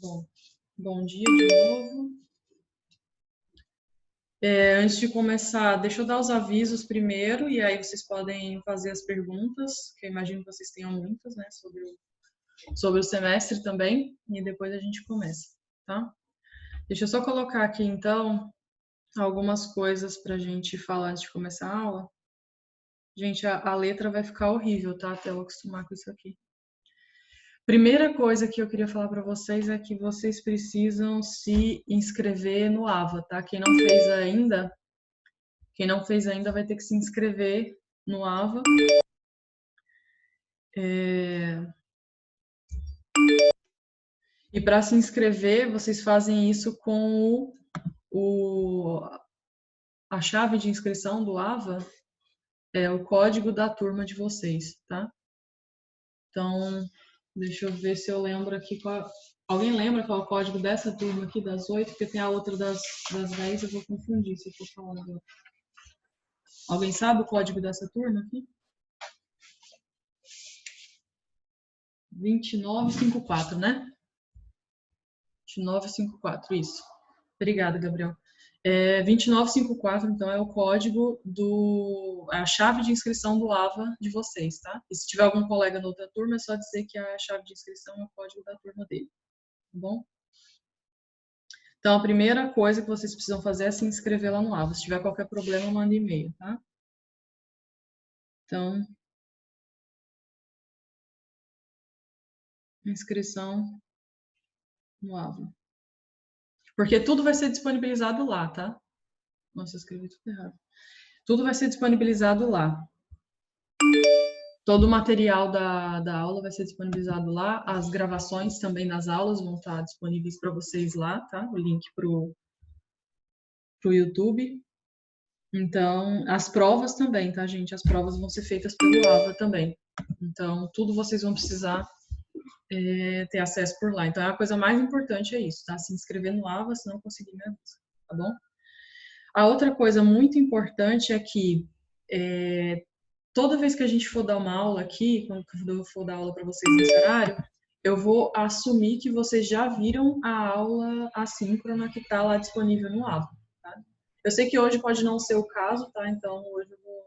Bom, bom dia de novo. Antes de começar, deixa eu dar os avisos primeiro, e aí vocês podem fazer as perguntas, que eu imagino que vocês tenham muitas, né, sobre o semestre também, e depois a gente começa, tá? Deixa eu só colocar aqui, então, algumas coisas para a gente falar antes de começar a aula. Gente, a letra vai ficar horrível, tá? Até eu acostumar com isso aqui. Primeira coisa que eu queria falar para vocês é que vocês precisam se inscrever no AVA, tá? Quem não fez ainda vai ter que se inscrever no AVA. E para se inscrever, vocês fazem isso com a chave de inscrição do AVA, é o código da turma de vocês, tá? Então, deixa eu ver se eu lembro aqui qual. Alguém lembra qual é o código dessa turma aqui, das 8? Porque tem a outra das 10, eu vou confundir se eu for falar agora. Alguém sabe o código dessa turma aqui? 2954, né? 2954, isso. Obrigada, Gabriel. 2954, então, é o código a chave de inscrição do AVA de vocês, tá? E se tiver algum colega na outra turma, é só dizer que a chave de inscrição é o código da turma dele, tá bom? Então, a primeira coisa que vocês precisam fazer é se inscrever lá no AVA. Se tiver qualquer problema, manda e-mail, tá? Então, inscrição no AVA. Porque tudo vai ser disponibilizado lá, tá? Nossa, eu escrevi tudo errado. Tudo vai ser disponibilizado lá. Todo o material da aula vai ser disponibilizado lá. As gravações também das aulas vão estar disponíveis para vocês lá, tá? O link pro YouTube. Então, as provas também, tá, gente? As provas vão ser feitas pelo AVA também. Então, tudo vocês vão precisar ter acesso por lá. Então, a coisa mais importante é isso, tá? Se inscrever no AVA, se não conseguir, me avisa, tá bom? A outra coisa muito importante é que toda vez que a gente for dar uma aula aqui, quando eu for dar aula para vocês nesse horário, eu vou assumir que vocês já viram a aula assíncrona que está lá disponível no AVA, tá? Eu sei que hoje pode não ser o caso, tá? Então, hoje eu vou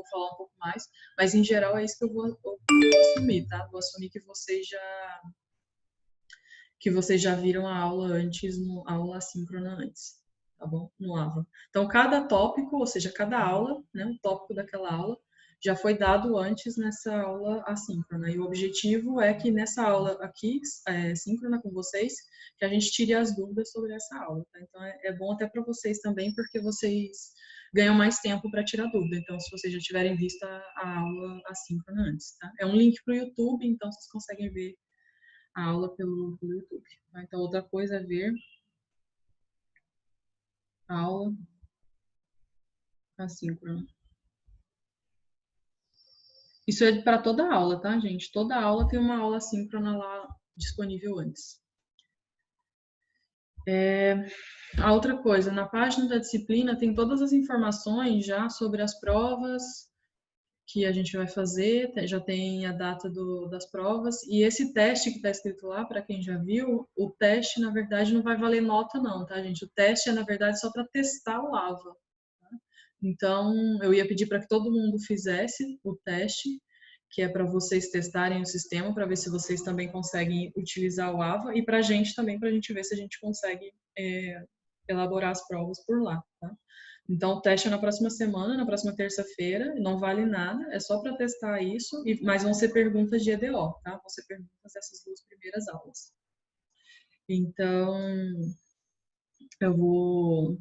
falar um pouco mais, mas em geral é isso que eu vou assumir, tá? Vou assumir que vocês já viram a aula antes, a aula assíncrona antes, tá bom? No AVA. Então, cada tópico, ou seja, cada aula, né, o tópico daquela aula, já foi dado antes nessa aula assíncrona. E o objetivo é que nessa aula aqui, síncrona com vocês, que a gente tire as dúvidas sobre essa aula, tá? Então, é bom até para vocês também, porque vocês ganham mais tempo para tirar dúvida. Então, se vocês já tiverem visto a aula assíncrona antes, tá? É um link para o YouTube, então vocês conseguem ver a aula pelo YouTube. Tá? Então, outra coisa é ver a aula assíncrona. Isso é para toda a aula, tá, gente? Toda aula tem uma aula assíncrona lá disponível antes. A outra coisa, na página da disciplina tem todas as informações já sobre as provas que a gente vai fazer, já tem a data das provas, e esse teste que está escrito lá, para quem já viu, o teste, na verdade, não vai valer nota não, tá, gente? O teste é, na verdade, só para testar o AVA. Tá? Então, eu ia pedir para que todo mundo fizesse o teste, que é para vocês testarem o sistema, para ver se vocês também conseguem utilizar o AVA, e para a gente também, para a gente ver se a gente consegue elaborar as provas por lá, tá? Então, o teste é na próxima semana, na próxima terça-feira, não vale nada, é só para testar isso, mas vão ser perguntas de EDO, tá? Vão ser perguntas dessas duas primeiras aulas. Então, eu vou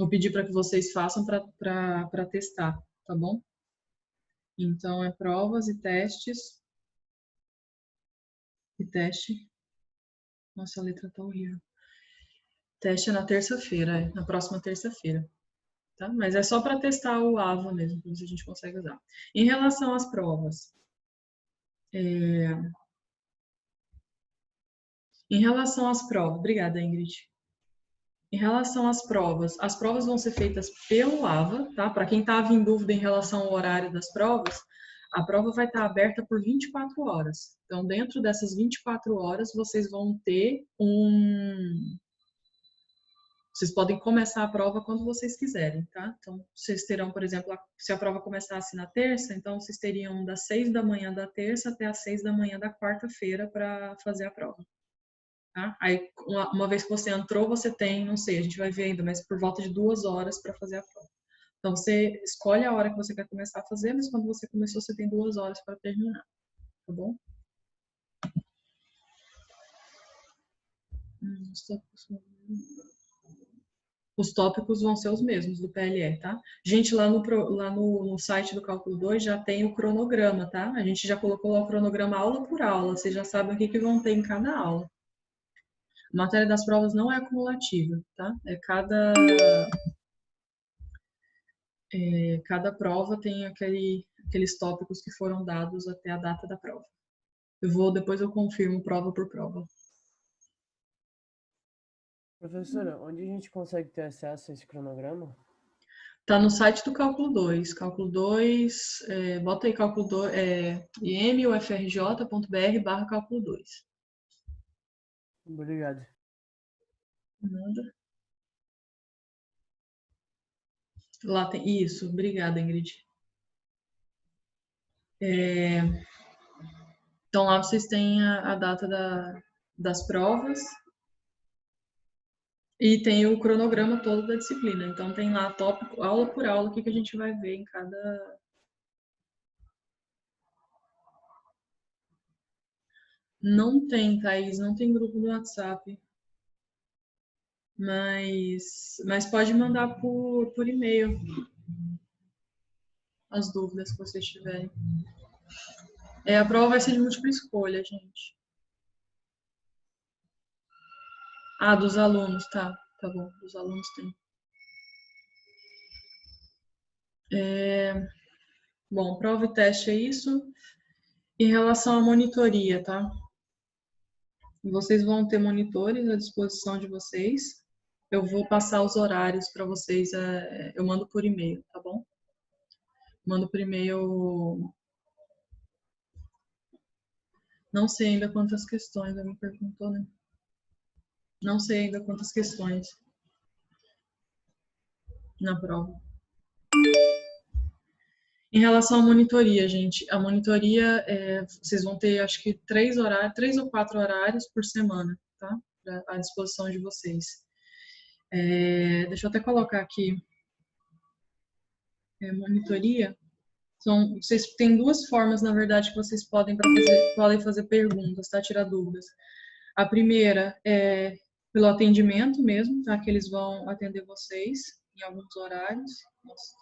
pedir para que vocês façam para testar, tá bom? Então, é provas e testes. E teste. Nossa, a letra tá horrível. Teste é na terça-feira, na próxima terça-feira. Tá? Mas é só para testar o AVA mesmo, para ver se a gente consegue usar. Em relação às provas, obrigada, Ingrid. Em relação às provas vão ser feitas pelo AVA, tá? Para quem estava em dúvida em relação ao horário das provas, A prova vai estar aberta por 24 horas. Então, dentro dessas 24 horas, vocês vão ter Vocês podem começar a prova quando vocês quiserem, tá? Então, vocês terão, por exemplo, se a prova começasse na terça, então vocês teriam das 6 da manhã da terça até as 6 da manhã da quarta-feira para fazer a prova. Tá? Aí, uma vez que você entrou, você tem, não sei, a gente vai ver ainda, mas por volta de 2 horas para fazer a prova. Então, você escolhe a hora que você quer começar a fazer, mas quando você começou, você tem 2 horas para terminar, tá bom? Os tópicos vão ser os mesmos do PLE, tá? Gente, lá no site do Cálculo 2 já tem o cronograma, tá? A gente já colocou lá o cronograma aula por aula, vocês já sabem o que vão ter em cada aula. A matéria das provas não é acumulativa, tá? Cada prova tem aqueles tópicos que foram dados até a data da prova. Depois eu confirmo prova por prova. Professora, onde a gente consegue ter acesso a esse cronograma? Tá no site do Cálculo 2. Cálculo 2, bota aí Cálculo 2, imufrj.br/Cálculo 2. Obrigado. Nada. Lá tem. Isso, obrigada, Ingrid. Então lá vocês têm a data das provas e tem o cronograma todo da disciplina. Então tem lá tópico, aula por aula, o que a gente vai ver em cada. Não tem, Thaís, não tem grupo no WhatsApp. Mas pode mandar por e-mail as dúvidas que vocês tiverem. A prova vai ser de múltipla escolha, gente. Ah, dos alunos, tá. Tá bom, dos alunos tem. Bom, prova e teste é isso. Em relação à monitoria, tá? Vocês vão ter monitores à disposição de vocês. Eu vou passar os horários para vocês, eu mando por e-mail, tá bom? Mando por e-mail. Não sei ainda quantas questões, ela me perguntou, né? Não sei ainda quantas questões na prova. Em relação à monitoria, gente, a monitoria, vocês vão ter, acho que 3 ou 4 horários por semana, tá? À disposição de vocês. Deixa eu até colocar aqui, monitoria. Vocês têm duas formas, na verdade, que vocês podem fazer perguntas, tá? Tirar dúvidas. A primeira é pelo atendimento mesmo, tá? Que eles vão atender vocês em alguns horários. Nossa,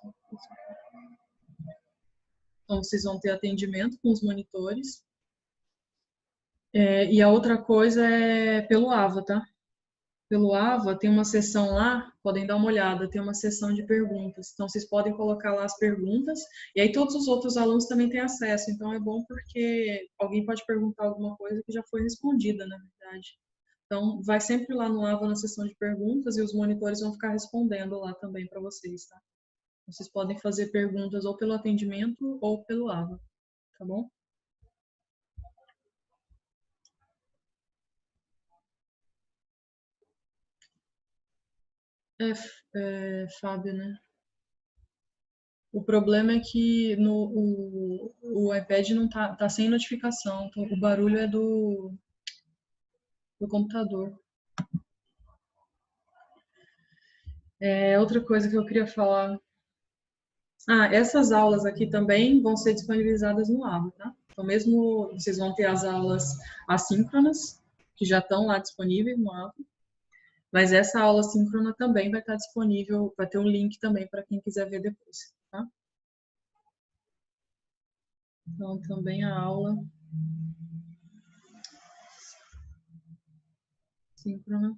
então, vocês vão ter atendimento com os monitores. E a outra coisa é pelo AVA, tá? Pelo AVA tem uma seção lá, podem dar uma olhada, tem uma seção de perguntas. Então, vocês podem colocar lá as perguntas, e aí todos os outros alunos também têm acesso. Então, é bom porque alguém pode perguntar alguma coisa que já foi respondida, na verdade. Então, vai sempre lá no AVA na seção de perguntas e os monitores vão ficar respondendo lá também para vocês, tá? Vocês podem fazer perguntas ou pelo atendimento ou pelo AVA, tá bom? Fábio, né? O problema é que o iPad não tá sem notificação, então o barulho é do computador. Outra coisa que eu queria falar. Essas aulas aqui também vão ser disponibilizadas no AVA, tá? Então, mesmo vocês vão ter as aulas assíncronas, que já estão lá disponíveis no AVA, mas essa aula síncrona também vai estar disponível, vai ter um link também para quem quiser ver depois, tá? Então, também a aula síncrona.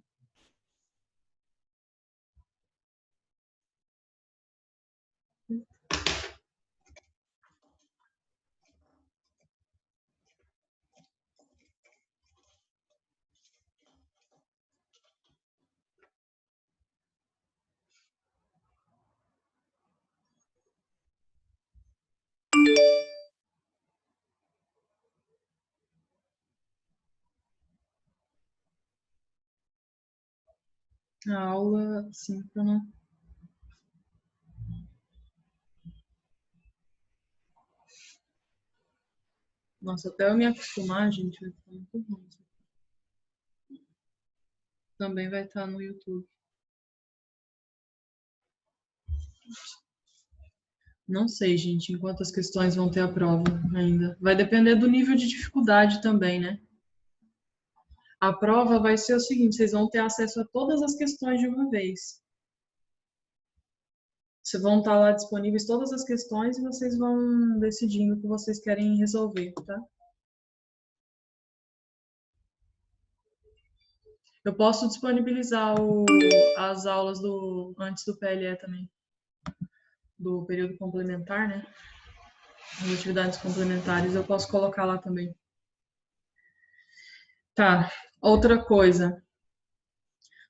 A aula síncrona. Nossa, até eu me acostumar, gente, vai ficar muito bom. Também vai estar no YouTube. Não sei, gente, em quantas questões vão ter a prova ainda. Vai depender do nível de dificuldade também, né? A prova vai ser o seguinte, vocês vão ter acesso a todas as questões de uma vez. Vocês vão estar lá disponíveis todas as questões e vocês vão decidindo o que vocês querem resolver, tá? Eu posso disponibilizar as aulas antes do PLE também, do período complementar, né? As atividades complementares eu posso colocar lá também. Tá, outra coisa.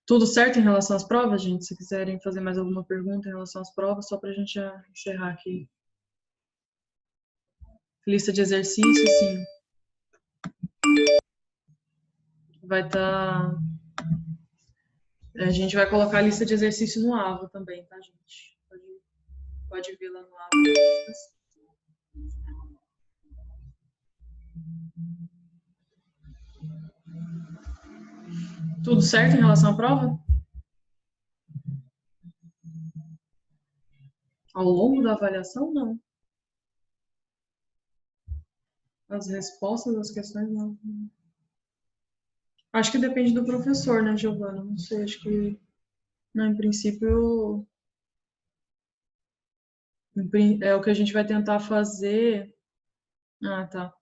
Tudo certo em relação às provas, gente? Se quiserem fazer mais alguma pergunta em relação às provas, só para a gente já encerrar aqui. Lista de exercícios, sim. Vai estar. A gente vai colocar a lista de exercícios no AVA também, tá, gente? Pode ver lá no AVA. Tudo certo em relação à prova? Ao longo da avaliação, não. As respostas das questões, não. Acho que depende do professor, né, Giovana? Não sei, acho que. Não, em princípio, é o que a gente vai tentar fazer. Ah, tá.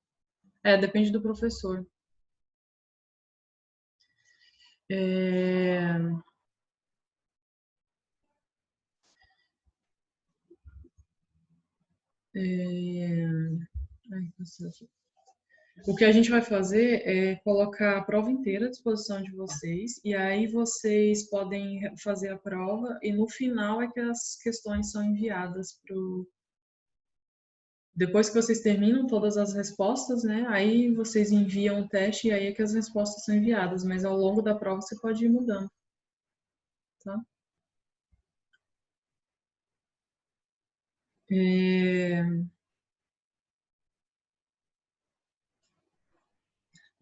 É, depende do professor. É... Ai, o que a gente vai fazer é colocar a prova inteira à disposição de vocês, e aí vocês podem fazer a prova, e no final é que as questões são enviadas para o. Depois que vocês terminam todas as respostas, né? Aí vocês enviam o teste e aí é que as respostas são enviadas, mas ao longo da prova você pode ir mudando, tá? É...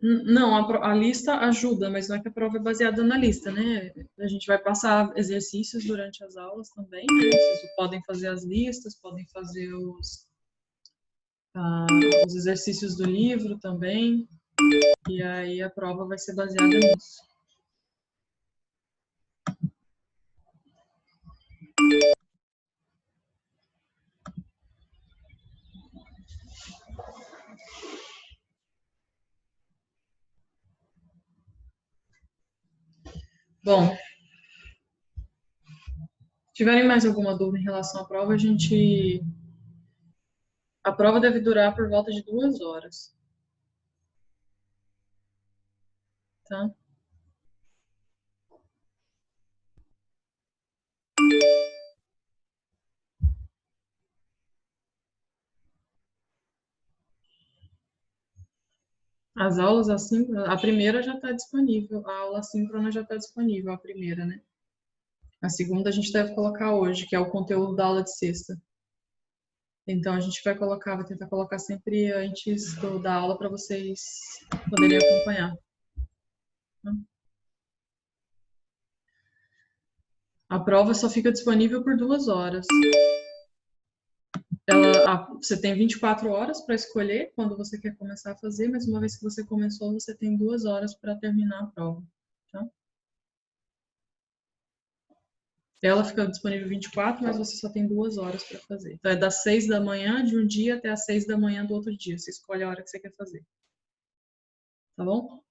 Não, a lista ajuda, mas não é que a prova é baseada na lista, né? A gente vai passar exercícios durante as aulas também, né? Vocês podem fazer as listas, podem fazer os exercícios do livro também, e aí a prova vai ser baseada nisso. Bom, se tiverem mais alguma dúvida em relação à prova, a prova deve durar por volta de 2 horas, tá? As aulas assíncronas, a primeira já está disponível, a aula assíncrona já está disponível, a primeira, né? A segunda a gente deve colocar hoje, que é o conteúdo da aula de sexta. Então a gente vai tentar colocar sempre antes da aula para vocês poderem acompanhar. A prova só fica disponível por 2 horas. Você tem 24 horas para escolher quando você quer começar a fazer, mas uma vez que você começou, você tem 2 horas para terminar a prova. Tá? Ela fica disponível 24, mas você só tem 2 horas para fazer. Então é das 6 da manhã de um dia até as 6 da manhã do outro dia. Você escolhe a hora que você quer fazer. Tá bom?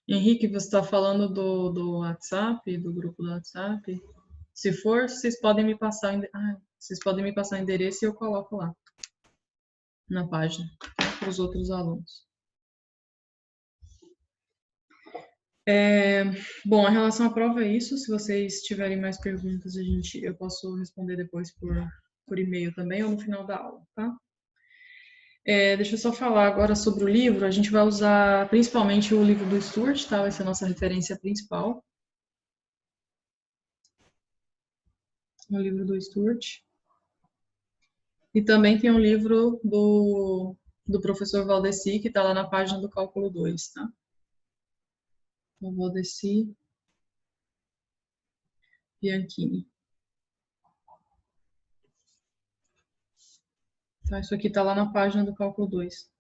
Henrique, você está falando do WhatsApp, do grupo do WhatsApp? Se for, vocês podem me passar o endereço e eu coloco lá na página para os outros alunos. Bom, em relação à prova é isso. Se vocês tiverem mais perguntas, eu posso responder depois por e-mail também ou no final da aula, tá? Deixa eu só falar agora sobre o livro. A gente vai usar principalmente o livro do Stuart, tá? Vai ser a nossa referência principal. O livro do Stuart. E também tem um livro do professor Valdeci, que está lá na página do cálculo 2, tá? O Valdeci Bianchini. Tá, isso aqui está lá na página do cálculo 2.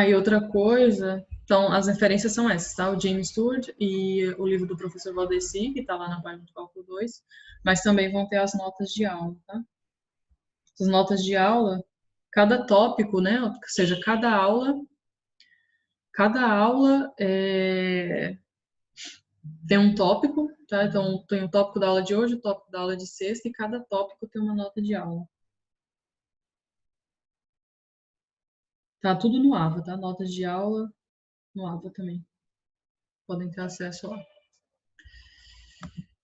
E outra coisa, então as referências são essas, tá? O James Stewart e o livro do professor Valdeci, que está lá na página do cálculo 2, mas também vão ter as notas de aula, tá? As notas de aula, cada tópico, né? Ou seja, cada aula tem um tópico, tá? Então tem o tópico da aula de hoje, o tópico da aula de sexta, e cada tópico tem uma nota de aula. Tá tudo no AVA, tá? Notas de aula no AVA também. Podem ter acesso lá.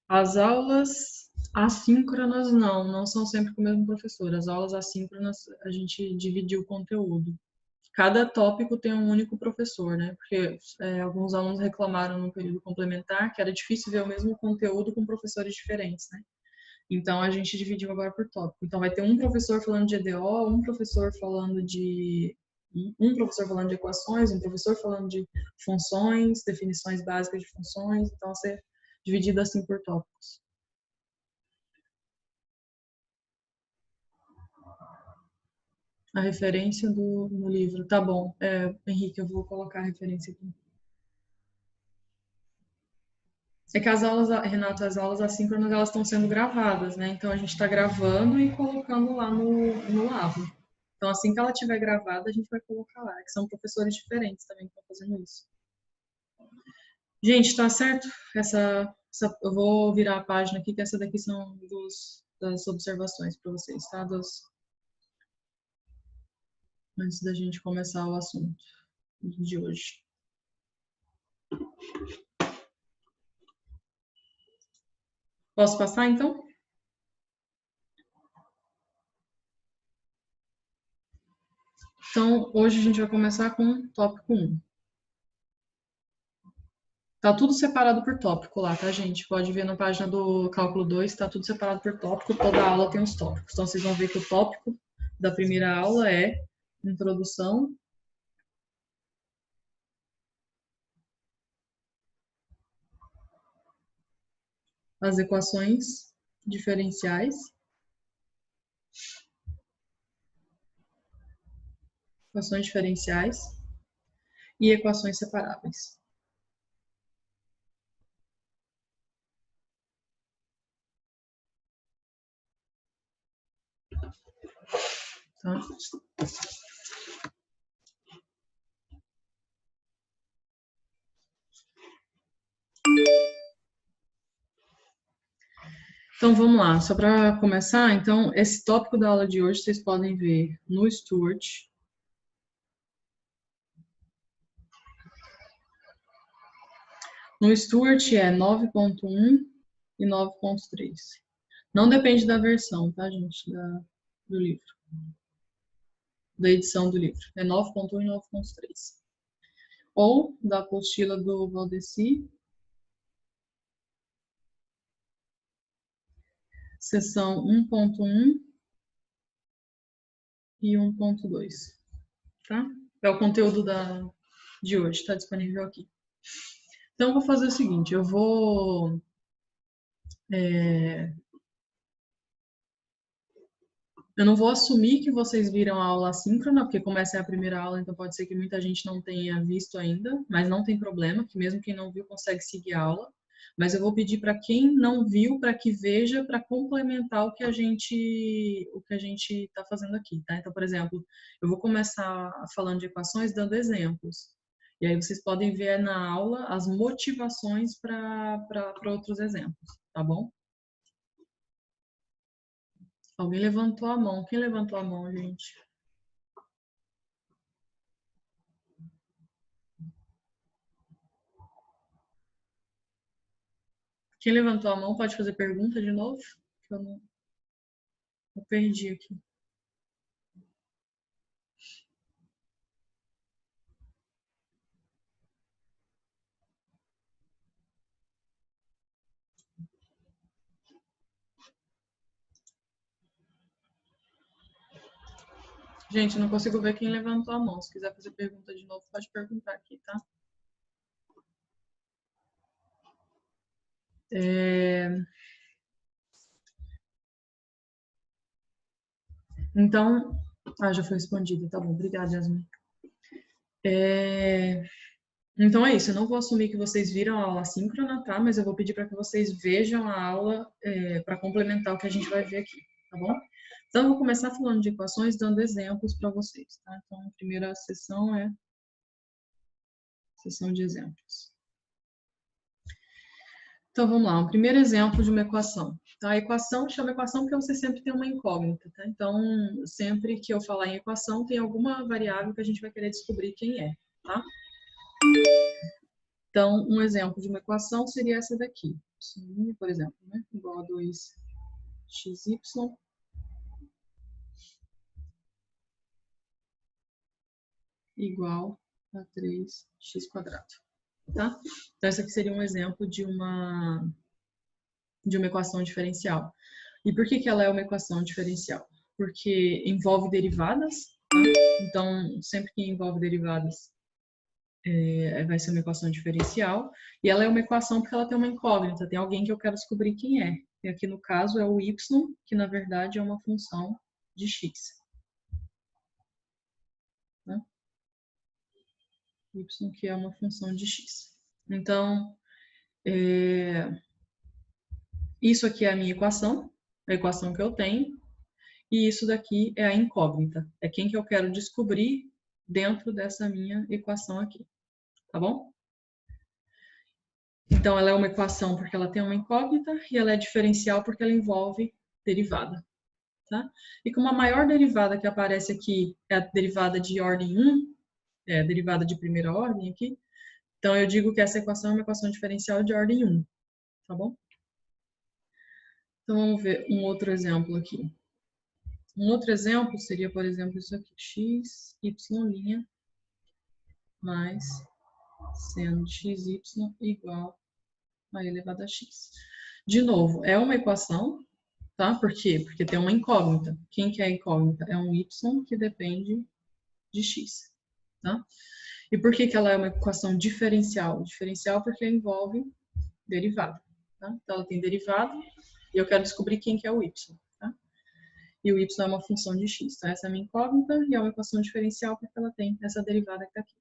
As aulas assíncronas não são sempre com o mesmo professor. As aulas assíncronas a gente dividiu o conteúdo. Cada tópico tem um único professor, né? Porque alguns alunos reclamaram no período complementar que era difícil ver o mesmo conteúdo com professores diferentes, né? Então a gente dividiu agora por tópico. Então vai ter um professor falando de EDO, um professor falando de equações, um professor falando de funções, definições básicas de funções. Então vai ser dividido assim por tópicos. A referência no livro. Tá bom. Henrique, eu vou colocar a referência aqui. É que as aulas, Renato, as aulas assíncronas, elas estão sendo gravadas, né? Então a gente está gravando e colocando lá no Lavo. Então assim que ela estiver gravada, a gente vai colocar lá. Que são professores diferentes também que estão fazendo isso. Gente, tá certo? Eu vou virar a página aqui, que essa daqui são das observações para vocês, tá? Antes da gente começar o assunto de hoje. Posso passar, então? Então, hoje a gente vai começar com o tópico 1. Tá tudo separado por tópico lá, tá, gente? Pode ver na página do cálculo 2, tá tudo separado por tópico, toda aula tem os tópicos. Então, vocês vão ver que o tópico da primeira aula é introdução às equações diferenciais, e equações separáveis. Tá? Então, vamos lá. Só para começar, então, esse tópico da aula de hoje vocês podem ver no Stuart. No Stuart é 9.1 e 9.3. Não depende da versão, tá, gente? Do livro. Da edição do livro. É 9.1 e 9.3. Ou da apostila do Valdeci, seção 1.1 e 1.2, tá? É o conteúdo de hoje, está disponível aqui. Então, eu vou fazer o seguinte, eu não vou assumir que vocês viram a aula assíncrona, porque como essa é a primeira aula, então pode ser que muita gente não tenha visto ainda, mas não tem problema, que mesmo quem não viu consegue seguir a aula. Mas eu vou pedir para quem não viu, para que veja, para complementar o que a gente está fazendo aqui, tá? Então, por exemplo, eu vou começar falando de equações dando exemplos. E aí vocês podem ver na aula as motivações para outros exemplos, tá bom? Alguém levantou a mão. Quem levantou a mão, gente? Quem levantou a mão pode fazer pergunta de novo? Eu perdi aqui. Gente, não consigo ver quem levantou a mão. Se quiser fazer pergunta de novo, pode perguntar aqui, tá? Então, já foi respondida, tá bom. Obrigada, Yasmin. Então é isso, eu não vou assumir que vocês viram a aula síncrona, tá? Mas eu vou pedir para que vocês vejam a aula para complementar o que a gente vai ver aqui, tá bom? Então eu vou começar falando de equações, dando exemplos para vocês, tá? Então a primeira sessão é sessão de exemplos. Então vamos lá, um primeiro exemplo de uma equação. Tá? A equação chama equação porque você sempre tem uma incógnita, tá? Então sempre que eu falar em equação, tem alguma variável que a gente vai querer descobrir quem é, tá? Então, um exemplo de uma equação seria essa daqui. Por exemplo, né? Igual a 2xy igual a 3x². Tá? Então, esse aqui seria um exemplo de uma equação diferencial. E por que ela é uma equação diferencial? Porque envolve derivadas, tá? Então, sempre que envolve derivadas, vai ser uma equação diferencial. E ela é uma equação porque ela tem uma incógnita, tem alguém que eu quero descobrir quem é. E aqui no caso é o y, que na verdade é uma função de x. Né? Y que é uma função de x. Então, isso aqui é a minha equação, a equação que eu tenho. E isso daqui é a incógnita. É quem que eu quero descobrir dentro dessa minha equação aqui. Tá bom? Então, ela é uma equação porque ela tem uma incógnita e ela é diferencial porque ela envolve derivada. Tá? E como a maior derivada que aparece aqui é a derivada de ordem 1, a derivada de primeira ordem aqui, então eu digo que essa equação é uma equação diferencial de ordem 1. Tá bom? Então, vamos ver um outro exemplo aqui. Um outro exemplo seria, por exemplo, isso aqui, x, y' mais seno de xy igual a elevado a x. De novo, é uma equação, tá? Por quê? Porque tem uma incógnita. Quem que é a incógnita? É um y que depende de x, tá? E por que ela é uma equação diferencial? Diferencial porque envolve derivada, tá? Então, ela tem derivada e eu quero descobrir quem que é o y, tá? E o y é uma função de x, tá? Essa é a minha incógnita e é uma equação diferencial porque ela tem essa derivada que está aqui.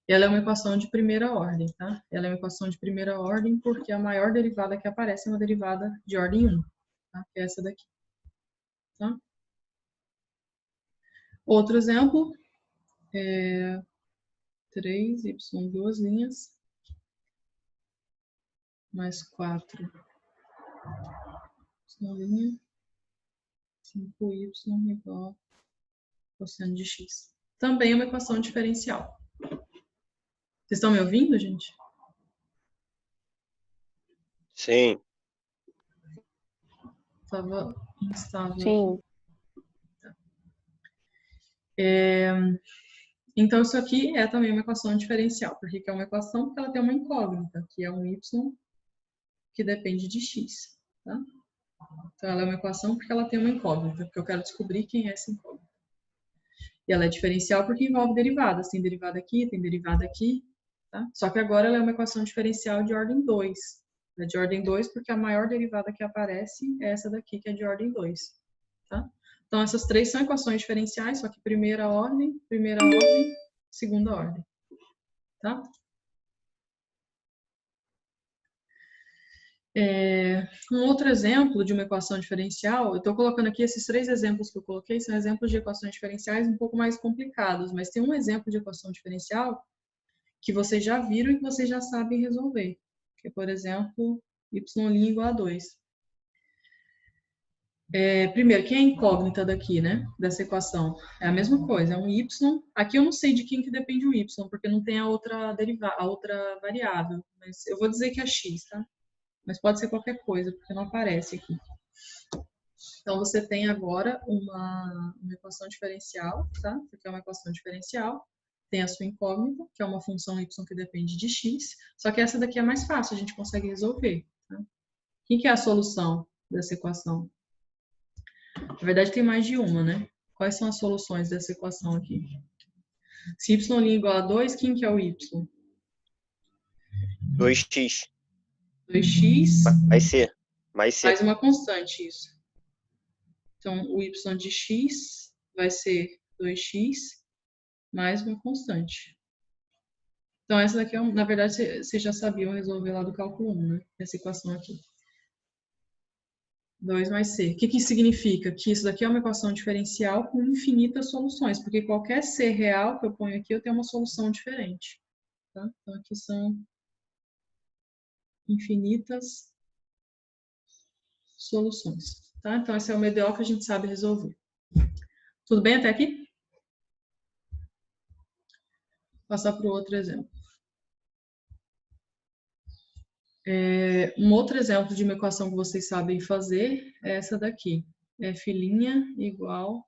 Ela é uma equação de primeira ordem, tá? Ela é uma equação de primeira ordem porque a maior derivada que aparece é uma derivada de ordem 1, tá? Que é essa daqui, tá? Outro exemplo é 3y duas linhas mais 4 linha 5y igual a cosseno de x. Também é uma equação diferencial. Vocês estão me ouvindo, gente? Sim. Estava instável. Sim. Então, isso aqui é também uma equação diferencial. Por que é uma equação? Porque ela tem uma incógnita, que é um y que depende de x. Tá? Então, ela é uma equação porque ela tem uma incógnita, porque eu quero descobrir quem é essa incógnita. E ela é diferencial porque envolve derivadas. Tem derivada aqui, tem derivada aqui. Tá? Só que agora ela é uma equação diferencial de ordem 2. É de ordem 2 porque a maior derivada que aparece é essa daqui, que é de ordem 2. Tá? Então, essas três são equações diferenciais, só que primeira ordem, segunda ordem. Tá? Um outro exemplo de uma equação diferencial, eu estou colocando aqui esses 3 exemplos que eu coloquei, são exemplos de equações diferenciais um pouco mais complicados, mas tem um exemplo de equação diferencial que vocês já viram e que vocês já sabem resolver, que é, por exemplo, y' igual a 2. Primeiro, quem é a incógnita daqui, né, dessa equação? É a mesma coisa, é um y. Aqui eu não sei de quem que depende o y, porque não tem a outra a outra variável, mas eu vou dizer que é x, tá? Mas pode ser qualquer coisa, porque não aparece aqui. Então, você tem agora uma equação diferencial, tá? Isso aqui é uma equação diferencial. Tem a sua incógnita, que é uma função y que depende de x. Só que essa daqui é mais fácil, a gente consegue resolver. Tá? O que é a solução dessa equação? Na verdade, tem mais de uma, né? Quais são as soluções dessa equação aqui? Se y' igual a 2, quem que é o y? 2x. 2x Vai ser. Mais mais C. uma constante, isso. Então, o y de x vai ser 2x mais uma constante. Então, essa daqui, na verdade, vocês já sabiam resolver lá do cálculo 1, né? Essa equação aqui. 2 mais c. O que que significa? Que isso daqui é uma equação diferencial com infinitas soluções, porque qualquer c real que eu ponho aqui, eu tenho uma solução diferente. Tá? Então, aqui são infinitas soluções. Tá? Então, esse é o MDO que a gente sabe resolver. Tudo bem até aqui? Vou passar para o outro exemplo. Um outro exemplo de uma equação que vocês sabem fazer é essa daqui. F' igual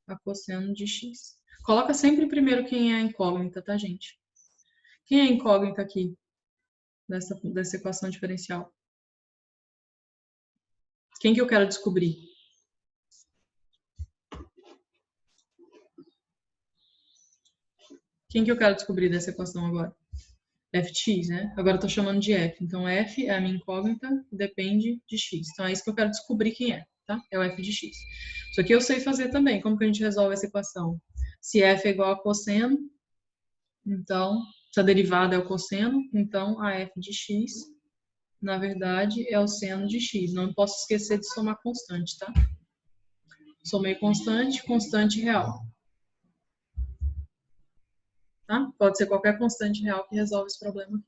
a cosseno de x. Coloca sempre primeiro quem é a incógnita, tá, gente? Quem é a incógnita aqui dessa equação diferencial? Quem que eu quero descobrir? Quem que eu quero descobrir dessa equação agora? F de x, né? Agora eu estou chamando de f. Então, f é a minha incógnita, depende de x. Então, é isso que eu quero descobrir quem é, tá? É o f de x. Isso aqui eu sei fazer também. Como que a gente resolve essa equação? Se f é igual a cosseno, então, se a derivada é o cosseno, então a f de x, na verdade, é o seno de x. Não posso esquecer de somar constante, tá? Somei constante, constante real. Tá? Pode ser qualquer constante real que resolve esse problema.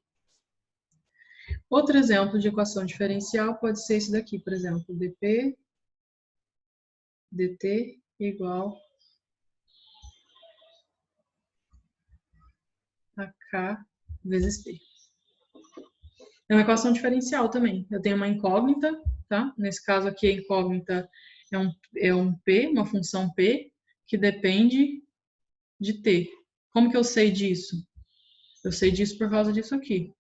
Outro exemplo de equação diferencial pode ser esse daqui, por exemplo, dp dt igual a k vezes p. É uma equação diferencial também. Eu tenho uma incógnita, tá? Nesse caso aqui, a incógnita é um p, uma função p, que depende de t. Como que eu sei disso? Eu sei disso por causa disso aqui.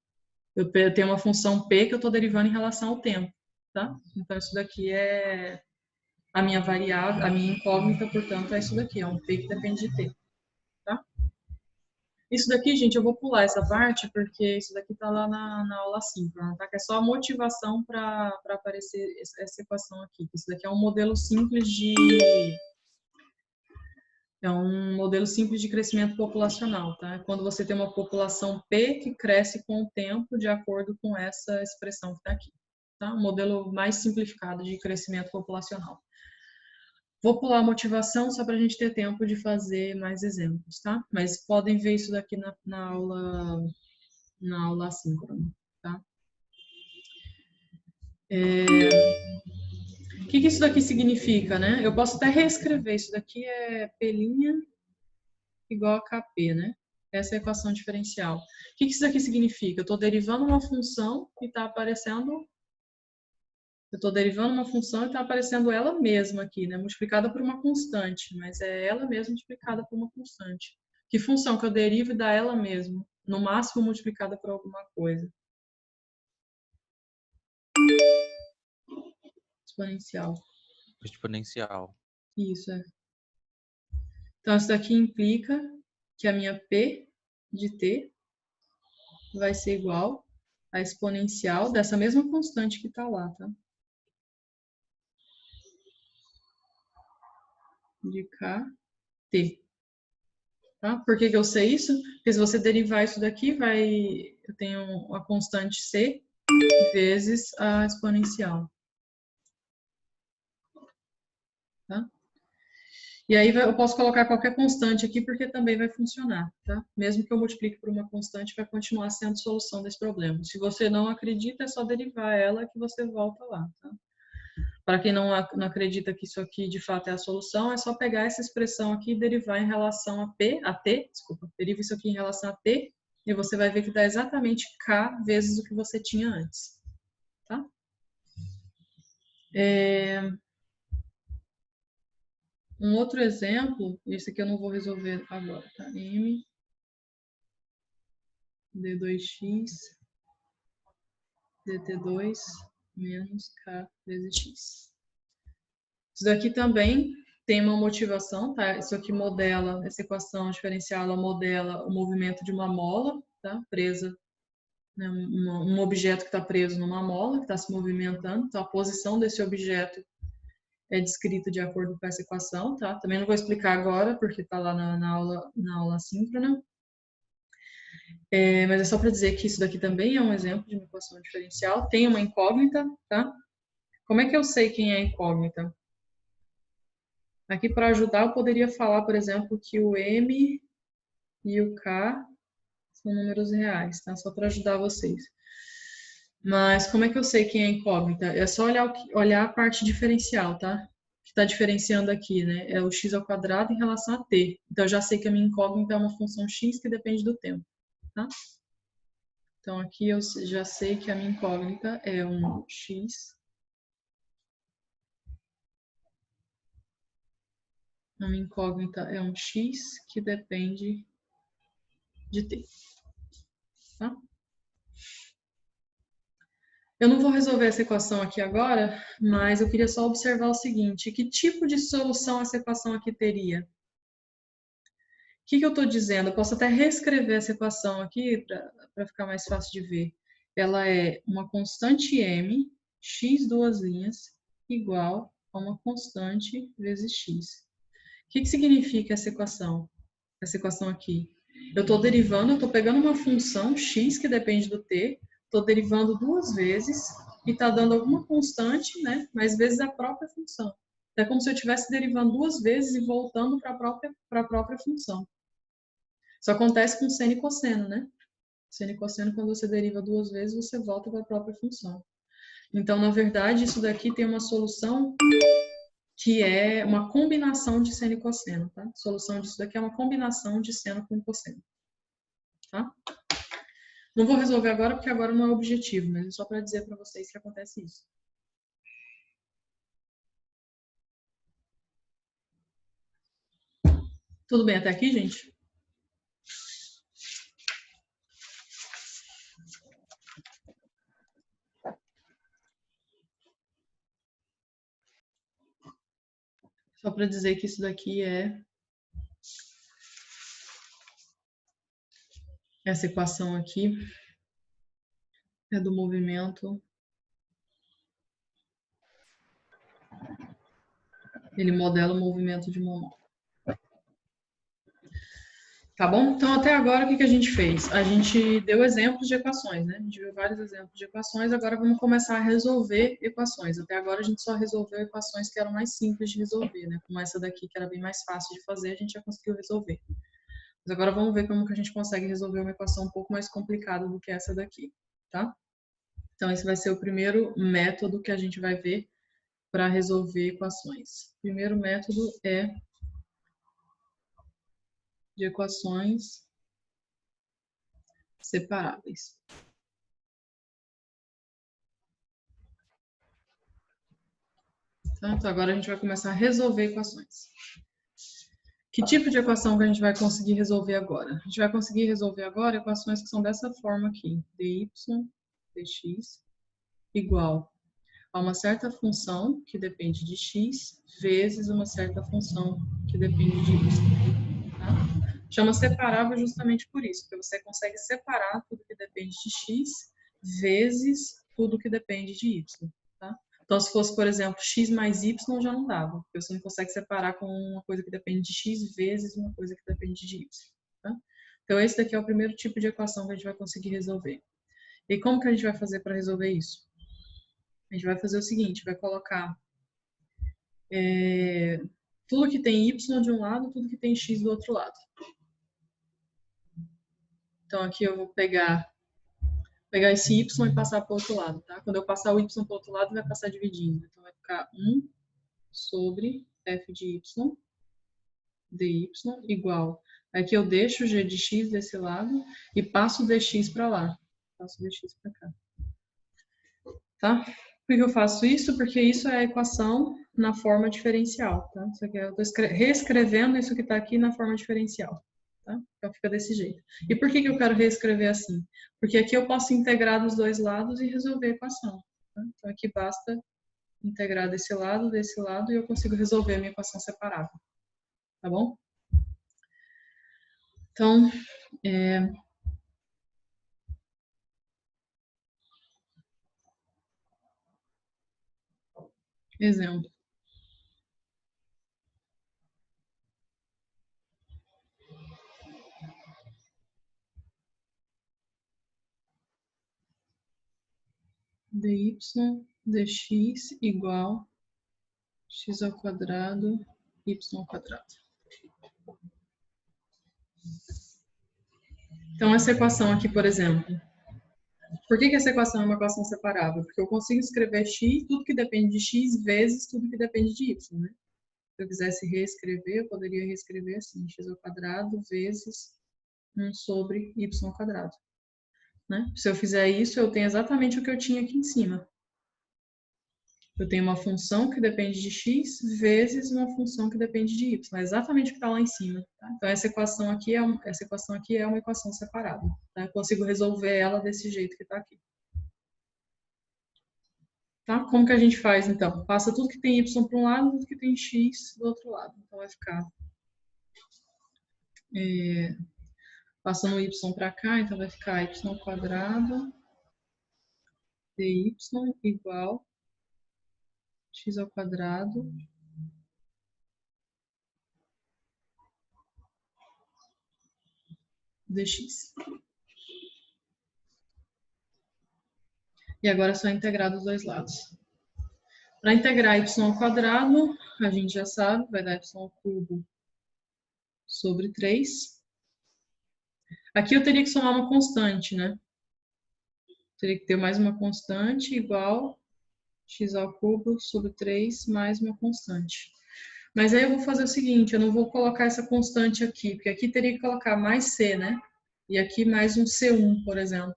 Eu tenho uma função p que eu estou derivando em relação ao tempo, tá? Então, isso daqui é a minha variável, a minha incógnita, portanto, é isso daqui, é um p que depende de t, tá? Isso daqui, gente, eu vou pular essa parte, porque isso daqui tá lá na aula síncrona, tá? Que é só a motivação para aparecer essa equação aqui. Isso daqui é um modelo simples de... É um modelo simples de crescimento populacional, tá? Quando você tem uma população P que cresce com o tempo de acordo com essa expressão que está aqui, tá? Um modelo mais simplificado de crescimento populacional. Vou pular a motivação só para a gente ter tempo de fazer mais exemplos, tá? Mas podem ver isso daqui na aula assíncrona, tá? O que isso daqui significa, né? Eu posso até reescrever. Isso daqui é P' igual a KP, né? Essa é a equação diferencial. O que isso daqui significa? Eu estou derivando uma função e está aparecendo... Eu estou derivando uma função e está aparecendo ela mesma aqui, né? Multiplicada por uma constante, mas é ela mesma multiplicada por uma constante. Que função que eu derivo e dá ela mesma? No máximo multiplicada por alguma coisa. Exponencial. Exponencial. Isso, é. Então, isso daqui implica que a minha P de t vai ser igual à exponencial dessa mesma constante que está lá, tá? De kt. Tá? Por que eu sei isso? Porque se você derivar isso daqui, eu tenho a constante c, vezes a exponencial. Tá? E aí eu posso colocar qualquer constante aqui, porque também vai funcionar, tá? Mesmo que eu multiplique por uma constante, vai continuar sendo solução desse problema. Se você não acredita, é só derivar ela que você volta lá, tá? Para quem não acredita que isso aqui de fato é a solução, é só pegar essa expressão aqui e derivar em relação a t, desculpa, deriva isso aqui em relação a t, e você vai ver que dá exatamente k vezes o que você tinha antes, tá? Um outro exemplo, esse aqui eu não vou resolver agora, tá? M d2x dt2 menos k vezes x. Isso daqui também tem uma motivação, tá? Isso aqui modela, essa equação diferencial, ela modela o movimento de uma mola, tá? Presa, né? Um objeto que está preso numa mola, que está se movimentando. Então, a posição desse objeto é descrita de acordo com essa equação, tá? Também não vou explicar agora, porque está lá na aula síncrona. Mas é só para dizer que isso daqui também é um exemplo de uma equação diferencial. Tem uma incógnita, tá? Como é que eu sei quem é a incógnita? Aqui, para ajudar, eu poderia falar, por exemplo, que o M e o K são números reais, tá? Só para ajudar vocês. Mas como é que eu sei quem é a incógnita? É só olhar a parte diferencial, tá? Que está diferenciando aqui, né? É o x ao quadrado em relação a t. Então, eu já sei que a minha incógnita é uma função x que depende do tempo, tá? Então, aqui eu já sei que a minha incógnita é um x. A minha incógnita é um x que depende de t. Tá? Eu não vou resolver essa equação aqui agora, mas eu queria só observar o seguinte: que tipo de solução essa equação aqui teria? O que eu estou dizendo? Eu posso até reescrever essa equação aqui para ficar mais fácil de ver. Ela é uma constante m, x duas linhas, igual a uma constante vezes x. O que significa essa equação? Essa equação aqui. Eu estou derivando, eu estou pegando uma função x que depende do t, estou derivando duas vezes e está dando alguma constante, né? Mais vezes a própria função. É como se eu estivesse derivando duas vezes e voltando para a própria função. Isso acontece com seno e cosseno, né? Seno e cosseno, quando você deriva duas vezes, você volta para a própria função. Então, na verdade, isso daqui tem uma solução que é uma combinação de seno e cosseno, tá? A solução disso daqui é uma combinação de seno com cosseno, tá? Não vou resolver agora, porque agora não é objetivo, mas é só para dizer para vocês que acontece isso. Tudo bem até aqui, gente? Só para dizer que isso daqui é essa equação aqui é do movimento. Ele modela o movimento de uma mola. Tá bom? Então, até agora, o que a gente fez? A gente deu exemplos de equações, né? A gente viu vários exemplos de equações, agora vamos começar a resolver equações. Até agora, a gente só resolveu equações que eram mais simples de resolver, né? Como essa daqui, que era bem mais fácil de fazer, a gente já conseguiu resolver. Mas agora vamos ver como que a gente consegue resolver uma equação um pouco mais complicada do que essa daqui, tá? Então, esse vai ser o primeiro método que a gente vai ver para resolver equações. O primeiro método é de equações separáveis. Tá? Então, agora a gente vai começar a resolver equações. Que tipo de equação que a gente vai conseguir resolver agora? A gente vai conseguir resolver agora equações que são dessa forma aqui. dy dx igual a uma certa função que depende de x vezes uma certa função que depende de y. Tá? Chama separável justamente por isso, porque você consegue separar tudo que depende de x vezes tudo que depende de y. Tá? Então, se fosse, por exemplo, x mais y, já não dava, porque você não consegue separar com uma coisa que depende de x vezes uma coisa que depende de y. Tá? Então, esse daqui é o primeiro tipo de equação que a gente vai conseguir resolver. E como que a gente vai fazer para resolver isso? A gente vai fazer o seguinte, vai colocar tudo que tem y de um lado, tudo que tem x do outro lado. Então, aqui eu vou pegar esse y e passar para o outro lado, tá? Quando eu passar o y para o outro lado, vai passar dividindo. Então, vai ficar 1 sobre f de y, dy, igual. Aqui eu deixo o g de x desse lado e passo o dx para lá. Passo o dx para cá. Tá? Por que eu faço isso? Porque isso é a equação na forma diferencial, tá? Isso aqui eu estou reescrevendo isso que está aqui na forma diferencial, tá? Então fica desse jeito. E por que eu quero reescrever assim? Porque aqui eu posso integrar dos dois lados e resolver a equação. Tá? Então aqui basta integrar desse lado e eu consigo resolver a minha equação separável. Tá bom? Então, exemplo. dy dx igual x ao quadrado, y ao quadrado. Então, essa equação aqui, por exemplo, por que essa equação é uma equação separável? Porque eu consigo escrever x, tudo que depende de x, vezes tudo que depende de y, né? Se eu quisesse reescrever, eu poderia reescrever assim, x ao quadrado vezes 1 sobre y ao quadrado. Né? Se eu fizer isso, eu tenho exatamente o que eu tinha aqui em cima. Eu tenho uma função que depende de x vezes uma função que depende de y. É exatamente o que está lá em cima. Tá? Então, essa equação aqui é uma equação separada. Tá? Eu consigo resolver ela desse jeito que está aqui. Tá? Como que a gente faz, então? Passa tudo que tem y para um lado, tudo que tem x do outro lado. Então, vai ficar... passando o y para cá, então vai ficar y quadrado dy igual x ao quadrado dx. E agora é só integrar dos dois lados. Para integrar y ao quadrado, a gente já sabe, vai dar y ao cubo sobre 3. Aqui eu teria que somar uma constante, né? Teria que ter mais uma constante igual x ao cubo sobre 3 mais uma constante. Mas aí eu vou fazer o seguinte, eu não vou colocar essa constante aqui, porque aqui teria que colocar mais c, né? E aqui mais um C1, por exemplo.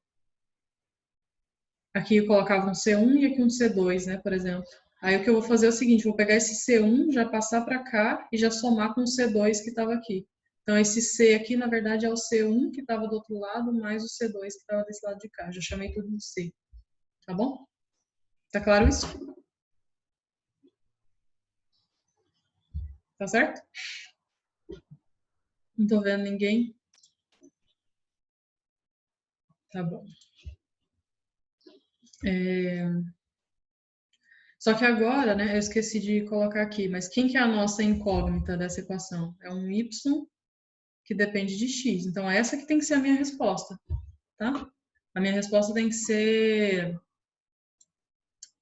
Aqui eu colocava um C1 e aqui um C2, né, por exemplo. Aí o que eu vou fazer é o seguinte, vou pegar esse C1, já passar para cá e já somar com o C2 que estava aqui. Então esse C aqui, na verdade, é o C1 que estava do outro lado, mais o C2 que estava desse lado de cá. Já chamei tudo de C. Tá bom? Tá claro isso? Tá certo? Não tô vendo ninguém? Tá bom. Só que agora, né, eu esqueci de colocar aqui, mas quem que é a nossa incógnita dessa equação? É um y que depende de x. Então, essa que tem que ser a minha resposta, tá? A minha resposta tem que ser...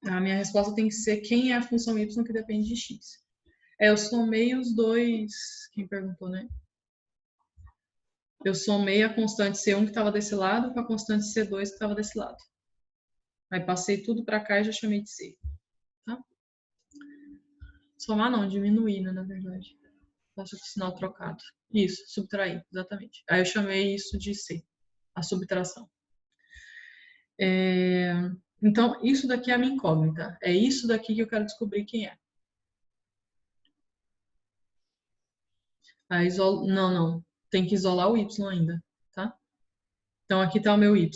A minha resposta tem que ser quem é a função y que depende de x. Eu somei os dois... Quem perguntou, né? Eu somei a constante C1 que estava desse lado com a constante C2 que estava desse lado. Aí passei tudo para cá e já chamei de C. Tá? Somar não, diminuir, né, na verdade. Faço com o sinal trocado. Isso, subtrair, exatamente. Aí eu chamei isso de C, a subtração. Então, isso daqui é a minha incógnita. É isso daqui que eu quero descobrir quem é. Não. Tem que isolar o y ainda, tá? Então, aqui está o meu y.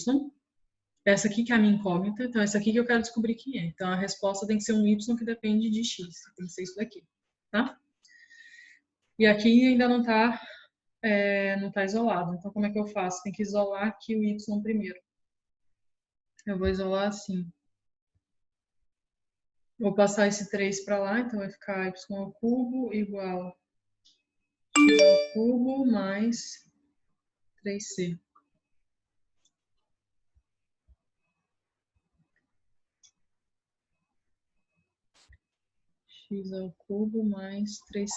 Essa aqui que é a minha incógnita. Então, essa aqui que eu quero descobrir quem é. Então, a resposta tem que ser um y que depende de x. Tem que ser isso daqui, tá? E aqui ainda não tá isolado. Então, como é que eu faço? Tem que isolar aqui o y primeiro. Eu vou isolar assim. Vou passar esse 3 para lá, então vai ficar y ao cubo igual x ao cubo mais 3c. x ao cubo mais 3c.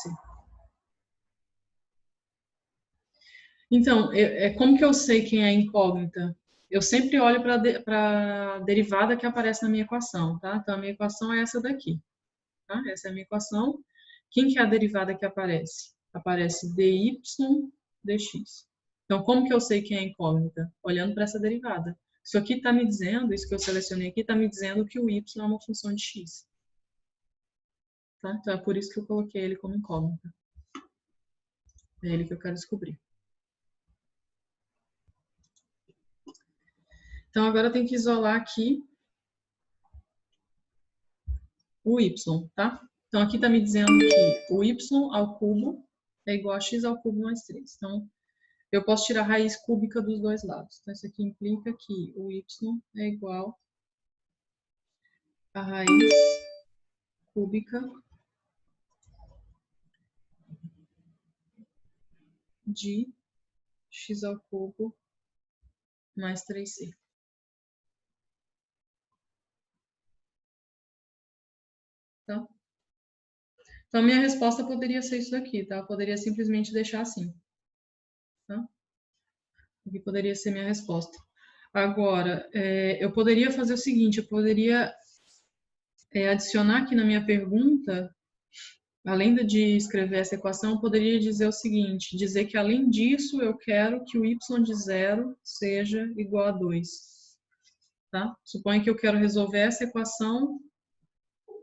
Então, como que eu sei quem é a incógnita? Eu sempre olho para a derivada que aparece na minha equação, tá? Então, a minha equação é essa daqui, tá? Essa é a minha equação. Quem que é a derivada que aparece? Aparece dy dx. Então, como que eu sei quem é a incógnita? Olhando para essa derivada. Isso aqui está me dizendo, isso que eu selecionei aqui, está me dizendo que o y é uma função de x. Tá? Então, é por isso que eu coloquei ele como incógnita. É ele que eu quero descobrir. Então, agora eu tenho que isolar aqui o y, tá? Então, aqui está me dizendo que o y ao cubo é igual a x ao cubo mais 3. Então, eu posso tirar a raiz cúbica dos dois lados. Então, isso aqui implica que o y é igual a raiz cúbica de x ao cubo mais 3c. Tá? Então, minha resposta poderia ser isso daqui, tá? Eu poderia simplesmente deixar assim. Tá? Aqui poderia ser minha resposta. Agora, eu poderia fazer o seguinte, eu poderia adicionar aqui na minha pergunta, além de escrever essa equação, eu poderia dizer o seguinte, dizer que além disso, eu quero que o y de 0 seja igual a 2. Tá? Suponha que eu quero resolver essa equação,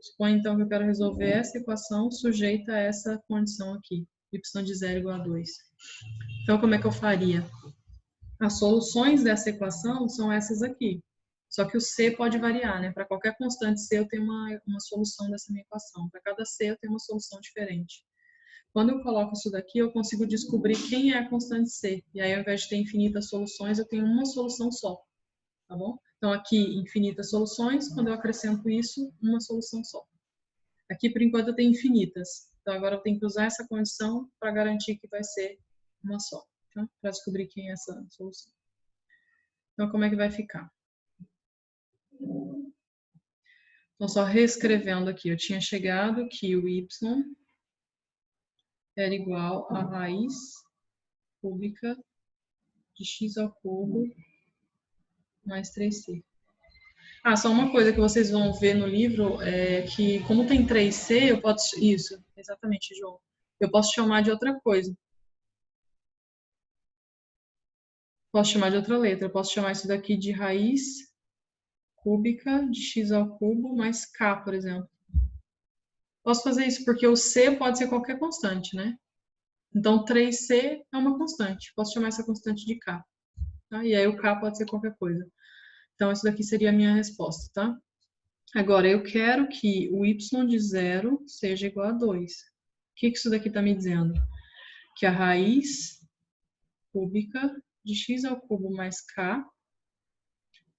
suponha então que eu quero resolver essa equação sujeita a essa condição aqui, y de 0 igual a 2. Então, como é que eu faria? As soluções dessa equação são essas aqui. Só que o c pode variar, né? Para qualquer constante c eu tenho uma solução dessa minha equação. Para cada c eu tenho uma solução diferente. Quando eu coloco isso daqui, eu consigo descobrir quem é a constante c. E aí, ao invés de ter infinitas soluções, eu tenho uma solução só. Tá bom? Então, aqui, infinitas soluções. Quando eu acrescento isso, uma solução só. Aqui, por enquanto, eu tenho infinitas. Então, agora eu tenho que usar essa condição para garantir que vai ser uma só. Tá? Para descobrir quem é essa solução. Então, como é que vai ficar? Então, só reescrevendo aqui, eu tinha chegado que o y era igual a raiz cúbica de x ao cubo mais 3c. Ah, só uma coisa que vocês vão ver no livro é que, como tem 3c, eu posso... Isso, exatamente, João. Eu posso chamar de outra coisa. Posso chamar de outra letra. Eu posso chamar isso daqui de raiz cúbica de x ao cubo mais k, por exemplo. Posso fazer isso porque o c pode ser qualquer constante, né? Então, 3c é uma constante. Posso chamar essa constante de k. Tá? E aí o k pode ser qualquer coisa. Então, isso daqui seria a minha resposta, tá? Agora, eu quero que o y de 0 seja igual a 2. O que isso daqui está me dizendo? Que a raiz cúbica de x ao cubo mais k,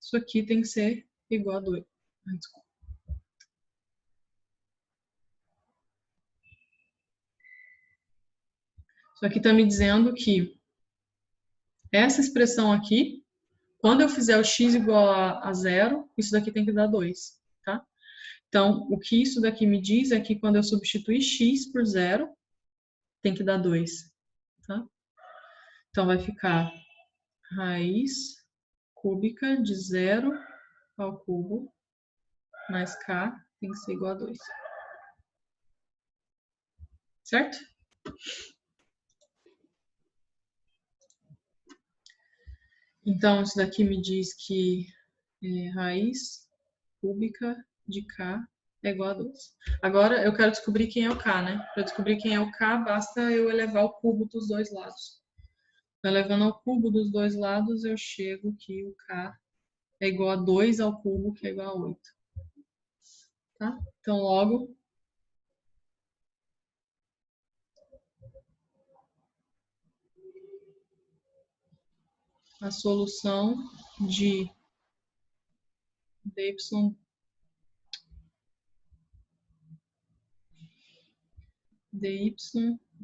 isso aqui tem que ser igual a 2. Desculpa. Isso aqui está me dizendo que essa expressão aqui, quando eu fizer o x igual a 0, isso daqui tem que dar 2, tá? Então, o que isso daqui me diz é que quando eu substituir x por 0, tem que dar 2, tá? Então, vai ficar raiz cúbica de 0 ao cubo mais k tem que ser igual a 2. Certo? Então, isso daqui me diz que raiz cúbica de k é igual a 2. Agora, eu quero descobrir quem é o k, né? Para descobrir quem é o k, basta eu elevar o cubo dos dois lados. Então, elevando ao cubo dos dois lados, eu chego que o k é igual a 2 ao cubo, que é igual a 8. Tá? Então, logo, a solução de dy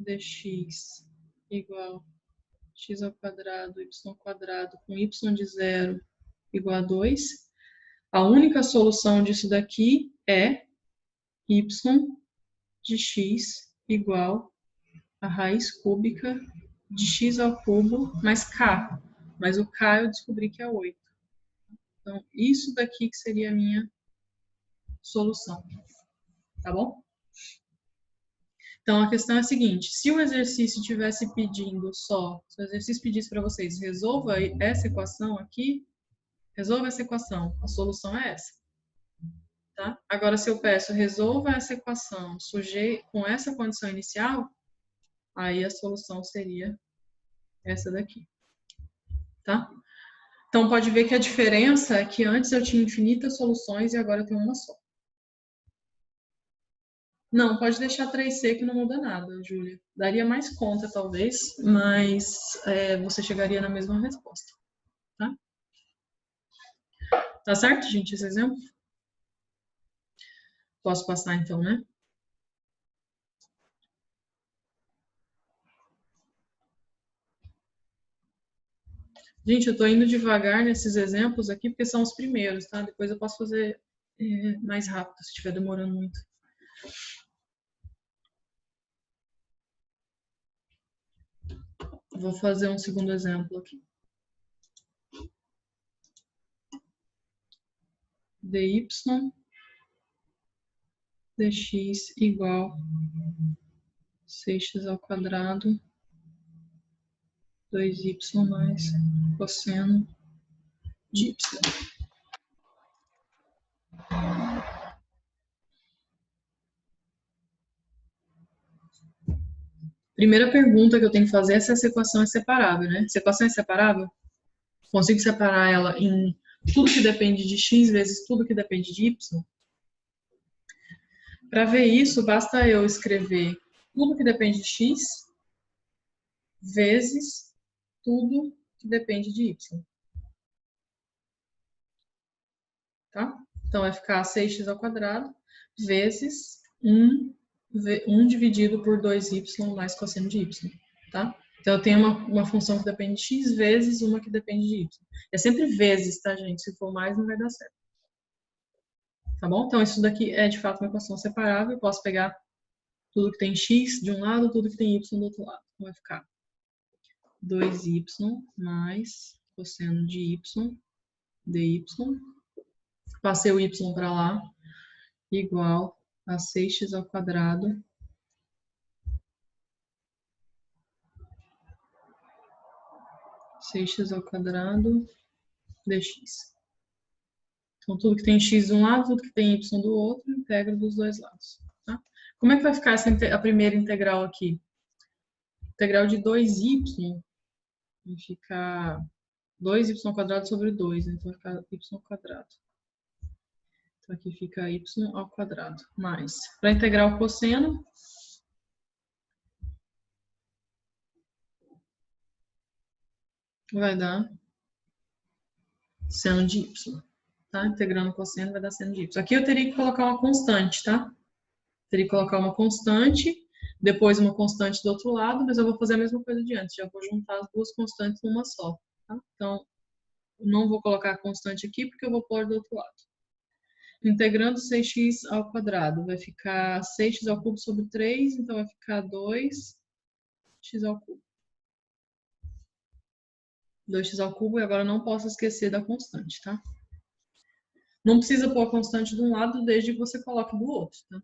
dx igual x ao quadrado, y quadrado, com y de 0 igual a 2. A única solução disso daqui é y de x igual a raiz cúbica de x ao cubo mais k. Mas o k eu descobri que é 8. Então, isso daqui que seria a minha solução. Tá bom? Então, a questão é a seguinte. Se o exercício estivesse pedindo só, se o exercício pedisse para vocês, resolva essa equação aqui, resolva essa equação. A solução é essa. Tá? Agora, se eu peço resolva essa equação com essa condição inicial, aí a solução seria essa daqui. Tá? Então, pode ver que a diferença é que antes eu tinha infinitas soluções e agora eu tenho uma só. Não, pode deixar 3C que não muda nada, Júlia. Daria mais conta, talvez, mas você chegaria na mesma resposta. Tá? Tá certo, gente, esse exemplo? Posso passar, então, né? Gente, eu tô indo devagar nesses exemplos aqui, porque são os primeiros, tá? Depois eu posso fazer mais rápido, se estiver demorando muito. Vou fazer um segundo exemplo aqui. dy dx igual 6x ao quadrado 2y mais cosseno de y. Primeira pergunta que eu tenho que fazer é se essa equação é separável, né? Se a equação é separável, consigo separar ela em tudo que depende de x vezes tudo que depende de y? Para ver isso, basta eu escrever tudo que depende de x vezes tudo que depende de y. Tá? Então, vai ficar 6x ao quadrado vezes 1 dividido por 2y mais cosseno de y. Tá? Então, eu tenho uma função que depende de x vezes uma que depende de y. É sempre vezes, tá, gente? Se for mais, não vai dar certo. Tá bom? Então, isso daqui é, de fato, uma equação separável. Eu posso pegar tudo que tem x de um lado, tudo que tem y do outro lado. Então, vai ficar 2y mais cosseno de y dy. Passei o y para lá, igual a 6x ao quadrado dx. Então, tudo que tem x de um lado, tudo que tem y do outro, integro dos dois lados. Tá? Como é que vai ficar a primeira integral aqui? Integral de 2y vai ficar 2y ao quadrado sobre 2, então vai ficar y ao quadrado. Então, aqui fica y ao quadrado, mais. Para integrar o cosseno, vai dar seno de y. Tá? Integrando o cosseno vai dar seno de y. Aqui eu teria que colocar uma constante, tá? Teria que colocar uma constante, depois uma constante do outro lado, mas eu vou fazer a mesma coisa de antes. Já vou juntar as duas constantes numa só. Tá? Então, não vou colocar a constante aqui, porque eu vou pôr do outro lado. Integrando 6x ao quadrado, vai ficar 6x ao cubo sobre 3, então vai ficar 2x ao cubo. 2x ao cubo, e agora não posso esquecer da constante, tá? Não precisa pôr a constante de um lado, desde que você coloque do outro, tá?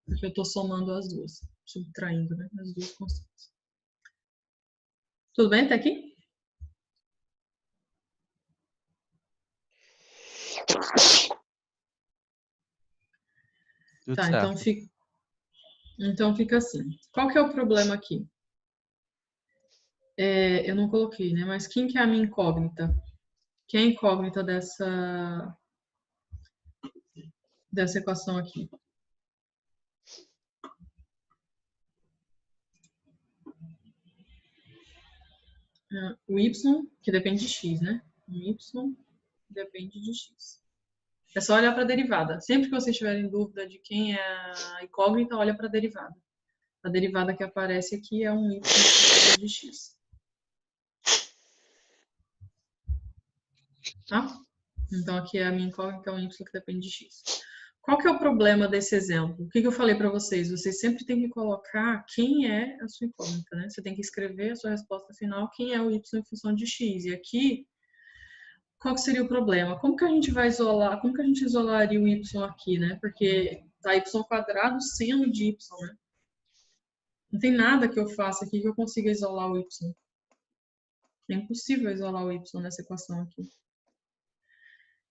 Porque eu estou somando as duas, subtraindo, né, as duas constantes. Tudo bem até aqui? Tudo Tá, certo. então fica assim. Qual que é o problema aqui? Eu não coloquei, né? Mas quem que é a minha incógnita? Quem é a incógnita dessa equação aqui? O y, que depende de x, né? O y depende de x. É só olhar para a derivada. Sempre que vocês tiverem dúvida de quem é a incógnita, olha para a derivada. A derivada que aparece aqui é um y de x. Tá? Então, aqui é a minha incógnita, é um y que depende de x. Qual que é o problema desse exemplo? O que eu falei para vocês? Vocês sempre têm que colocar quem é a sua incógnita, né? Você tem que escrever a sua resposta final, quem é o y em função de x. E aqui, qual que seria o problema? Como que a gente vai isolar, como que a gente isolaria o y aqui, né? Porque tá y² seno de y, né? Não tem nada que eu faça aqui que eu consiga isolar o y. É impossível isolar o y nessa equação aqui.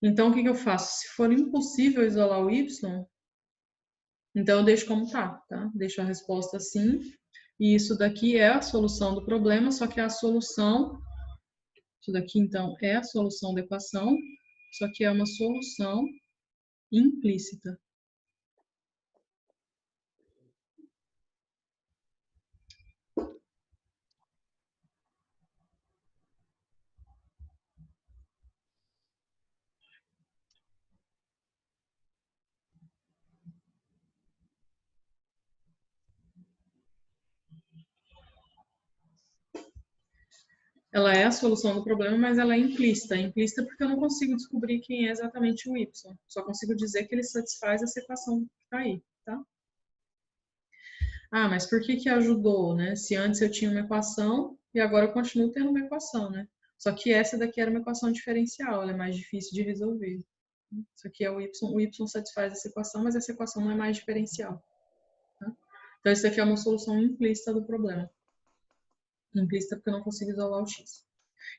Então, o que eu faço? Se for impossível isolar o y, então eu deixo como tá? Deixo a resposta assim. E isso daqui é a solução do problema, só que é a solução... Isso daqui, então, é a solução da equação, só que é uma solução implícita. Ela é a solução do problema, mas ela é implícita. É implícita porque eu não consigo descobrir quem é exatamente o y. Só consigo dizer que ele satisfaz essa equação que está aí, tá? Ah, mas por que que ajudou, né? Se antes eu tinha uma equação e agora eu continuo tendo uma equação, né? Só que essa daqui era uma equação diferencial, ela é mais difícil de resolver. Isso aqui é o y satisfaz essa equação, mas essa equação não é mais diferencial. Tá? Então, isso aqui é uma solução implícita do problema. Implícita porque eu não consigo isolar o x.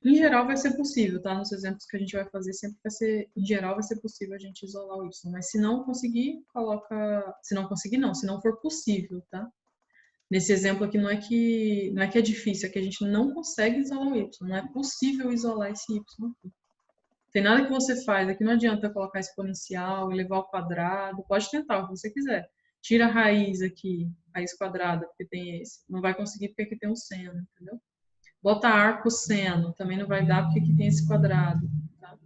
Em geral vai ser possível, tá? Nos exemplos que a gente vai fazer, sempre vai ser, em geral vai ser possível a gente isolar o y. Mas se não conseguir, coloca... Se não conseguir, não. Se não for possível, tá? Nesse exemplo aqui não é que é difícil, é que a gente não consegue isolar o y. Não é possível isolar esse y aqui. Tem nada que você faz, aqui não adianta colocar exponencial, elevar ao quadrado, pode tentar o que você quiser. Tira a raiz aqui, raiz quadrada, porque tem esse. Não vai conseguir porque aqui tem um seno, entendeu? Bota arco seno, também não vai dar porque aqui tem esse quadrado. Tá?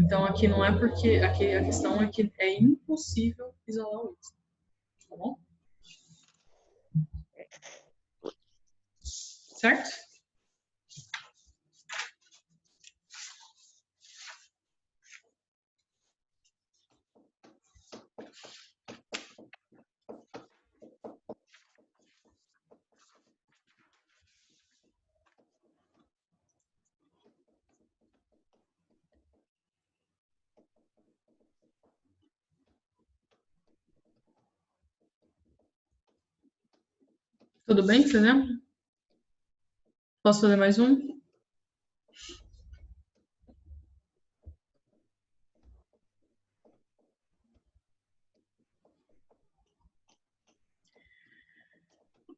Então aqui não é porque, aqui a questão é que é impossível isolar o y. Tá bom? Certo? Tudo bem com esse exemplo? Posso fazer mais um?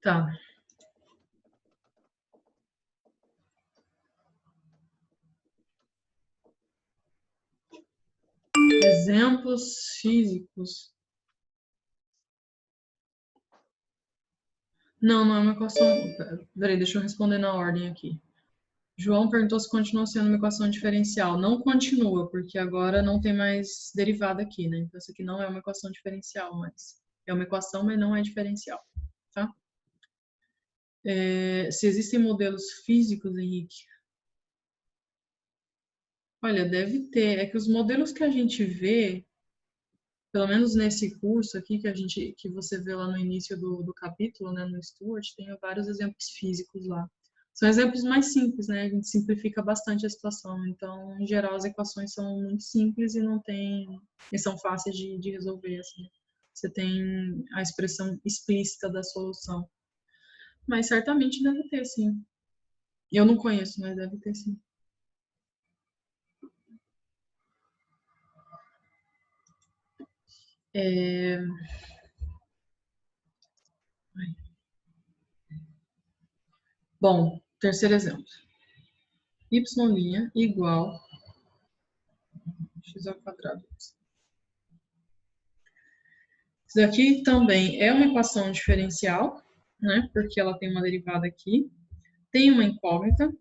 Tá. Exemplos físicos. Não, não é uma equação... Peraí, deixa eu responder na ordem aqui. João perguntou se continua sendo uma equação diferencial. Não continua, porque agora não tem mais derivada aqui, né? Então, isso aqui não é uma equação diferencial, mas é uma equação, mas não é diferencial, tá? Se existem modelos físicos, Henrique? Olha, deve ter. É que os modelos que a gente vê, pelo menos nesse curso aqui que você vê lá no início do capítulo, né, no Stuart, tem vários exemplos físicos lá. São exemplos mais simples, né? A gente simplifica bastante a situação. Então, em geral, as equações são muito simples e são fáceis de resolver, assim. Você tem a expressão explícita da solução. Mas certamente deve ter, sim. Eu não conheço, mas deve ter, sim. Bom, terceiro exemplo. Y' igual x². Isso daqui também é uma equação diferencial, né? Porque ela tem uma derivada aqui. Tem uma incógnita.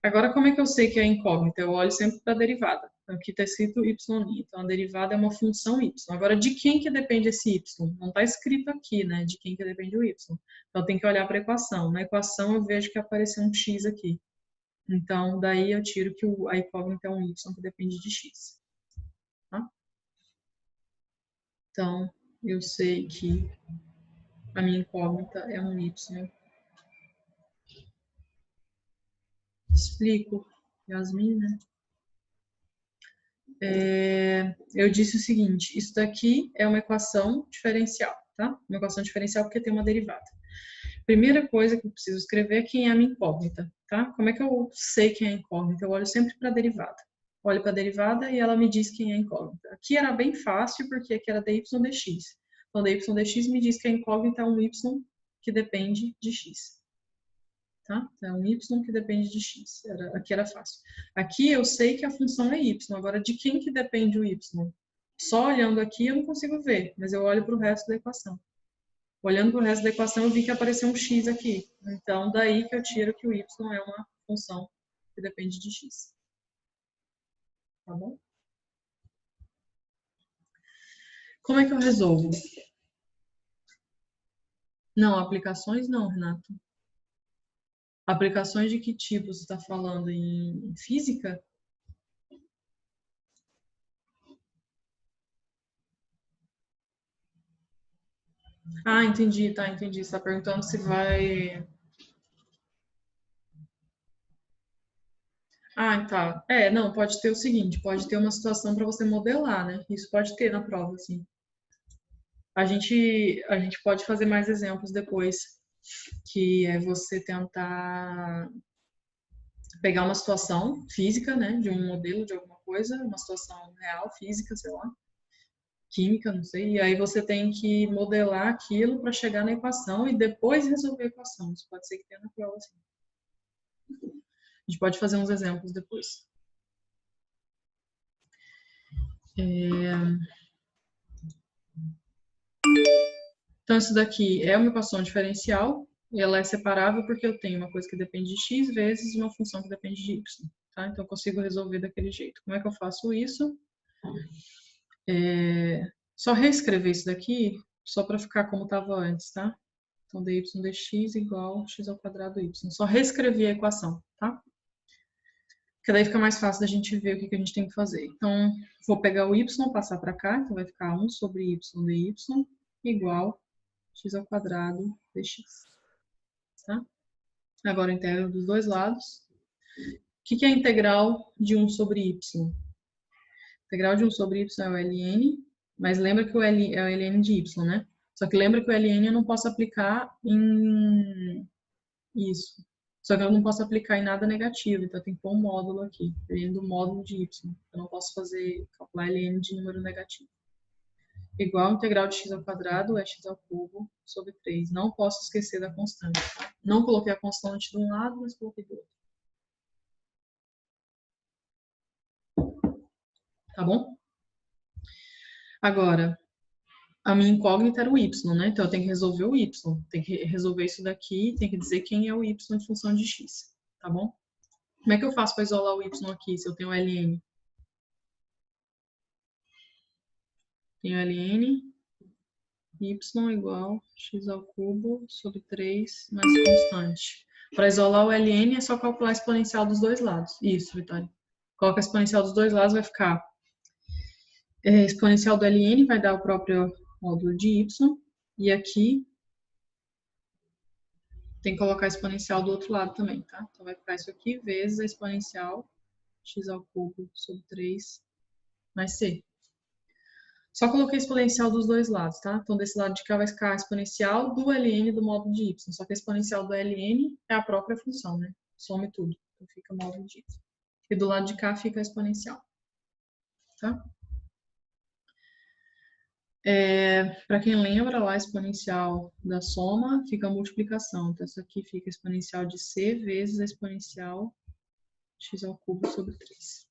Agora, como é que eu sei que é incógnita? Eu olho sempre para a derivada. Aqui está escrito y'. Então, a derivada é uma função y. Agora, de quem que depende esse y? Não está escrito aqui, né? De quem que depende o y. Então, tem que olhar para a equação. Na equação, eu vejo que apareceu um x aqui. Então, daí eu tiro que a incógnita é um y que depende de x. Tá? Então, eu sei que a minha incógnita é um y. Explico, Yasmin, né? Eu disse o seguinte, isso daqui é uma equação diferencial, tá? Uma equação diferencial porque tem uma derivada. Primeira coisa que eu preciso escrever é quem é a minha incógnita, tá? Como é que eu sei quem é a incógnita? Eu olho sempre para a derivada. Olho para a derivada e ela me diz quem é a incógnita. Aqui era bem fácil porque aqui era dy dx. Então, dy dx me diz que a incógnita é um y que depende de x. Tá? É um y que depende de x. Aqui era fácil. Aqui eu sei que a função é y. Agora, de quem que depende o y? Só olhando aqui eu não consigo ver, mas eu olho para o resto da equação. Olhando para o resto da equação, eu vi que apareceu um x aqui. Então, daí que eu tiro que o y é uma função que depende de x. Tá bom? Como é que eu resolvo? Não, aplicações não, Renato. Aplicações de que tipo você está falando? Em física? Ah, entendi, tá, entendi. Você está perguntando se vai... Ah, tá. Não, pode ter o seguinte, pode ter uma situação para você modelar, né? Isso pode ter na prova, assim. A gente pode fazer mais exemplos depois, que é você tentar pegar uma situação física, né, de um modelo de alguma coisa, uma situação real, física, sei lá, química, não sei, e aí você tem que modelar aquilo para chegar na equação e depois resolver a equação. Isso pode ser que tenha na prova, assim. A gente pode fazer uns exemplos depois. Então, isso daqui é uma equação diferencial, e ela é separável porque eu tenho uma coisa que depende de x vezes uma função que depende de y. Tá? Então, eu consigo resolver daquele jeito. Como é que eu faço isso? Só reescrever isso daqui, só para ficar como estava antes, tá? Então, dy dx igual x ao quadrado y. Só reescrever a equação, tá? Porque daí fica mais fácil da gente ver o que a gente tem que fazer. Então, vou pegar o y, passar para cá, então vai ficar 1 sobre y dy igual x ao quadrado dx. Tá? Agora, integro dos dois lados. O que é a integral de 1 sobre y? A integral de 1 sobre y é o ln, mas lembra que o L é o ln de y, né? Só que lembra que o ln eu não posso aplicar em isso. Só que eu não posso aplicar em nada negativo, então eu tenho que pôr um módulo aqui, ln do módulo de y. Eu não posso calcular ln de número negativo. Igual a integral de x ao quadrado é x ao cubo sobre 3. Não posso esquecer da constante, tá? Não coloquei a constante de um lado, mas coloquei do outro. Tá bom? Agora, a minha incógnita era o y, né? Então, eu tenho que resolver o y. Tem que resolver isso daqui, tem que dizer quem é o y em função de x. Tá bom? Como é que eu faço para isolar o y aqui, se eu tenho ln? Tenho ln y igual x ao cubo sobre 3 mais constante. Para isolar o ln é só calcular a exponencial dos dois lados. Isso, Vitória. Coloca a exponencial dos dois lados, vai ficar exponencial do ln, vai dar o próprio módulo de y. E aqui tem que colocar a exponencial do outro lado também, tá? Então vai ficar isso aqui vezes a exponencial x ao cubo sobre 3 mais c. Só coloquei a exponencial dos dois lados, tá? Então, desse lado de cá vai ficar a exponencial do ln do módulo de y. Só que a exponencial do ln é a própria função, né? Some tudo. Então, fica o módulo de y. E do lado de cá fica a exponencial. Tá? Para quem lembra, lá a exponencial da soma fica a multiplicação. Então, isso aqui fica a exponencial de c vezes a exponencial x ao cubo sobre 3.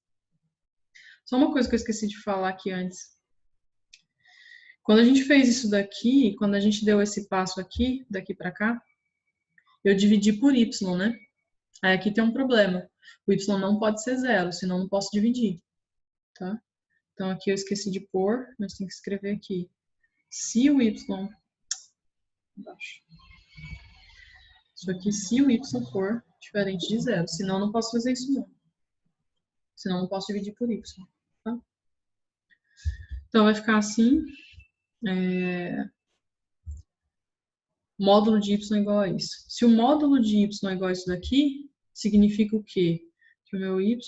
Só uma coisa que eu esqueci de falar aqui antes. Quando a gente fez isso daqui, quando a gente deu esse passo aqui, daqui para cá, eu dividi por y, né? Aí aqui tem um problema. O y não pode ser zero, senão eu não posso dividir, tá? Então aqui eu esqueci de pôr, mas tem que escrever aqui. Se o y... Isso aqui, se o y for diferente de zero, senão eu não posso fazer isso não. Senão eu não posso dividir por y, tá? Então vai ficar assim... módulo de y igual a isso. Se o módulo de y é igual a isso daqui, significa o quê? Que o meu y,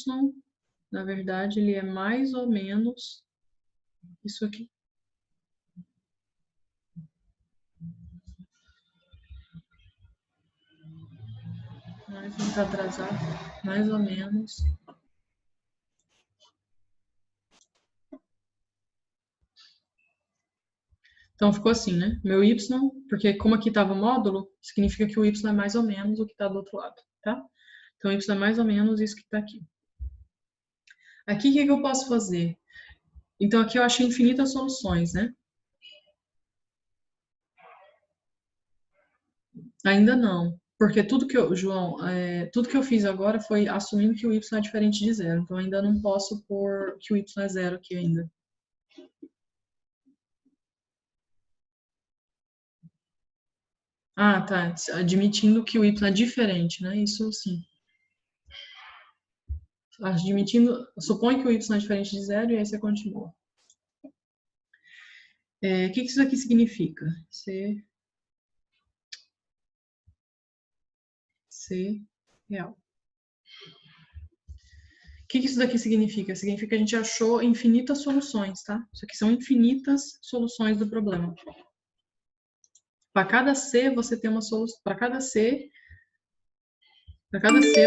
na verdade, ele é mais ou menos isso aqui. Mas não está atrasado, mais ou menos. Então, ficou assim, né? Meu y, porque como aqui estava o módulo, significa que o y é mais ou menos o que está do outro lado, tá? Então, y é mais ou menos isso que está aqui. Aqui, o que eu posso fazer? Então, aqui eu achei infinitas soluções, né? Ainda não. Porque tudo que eu, João, tudo que eu fiz agora foi assumindo que o y é diferente de zero. Então, ainda não posso pôr que o y é zero aqui ainda. Ah, tá. Admitindo que o y é diferente, né? Isso sim. Admitindo, supõe que o y é diferente de zero e aí você continua. O que isso aqui significa? C real. O que isso daqui significa? Significa que a gente achou infinitas soluções, tá? Isso aqui são infinitas soluções do problema. Para cada C, você tem uma solução. Para cada C,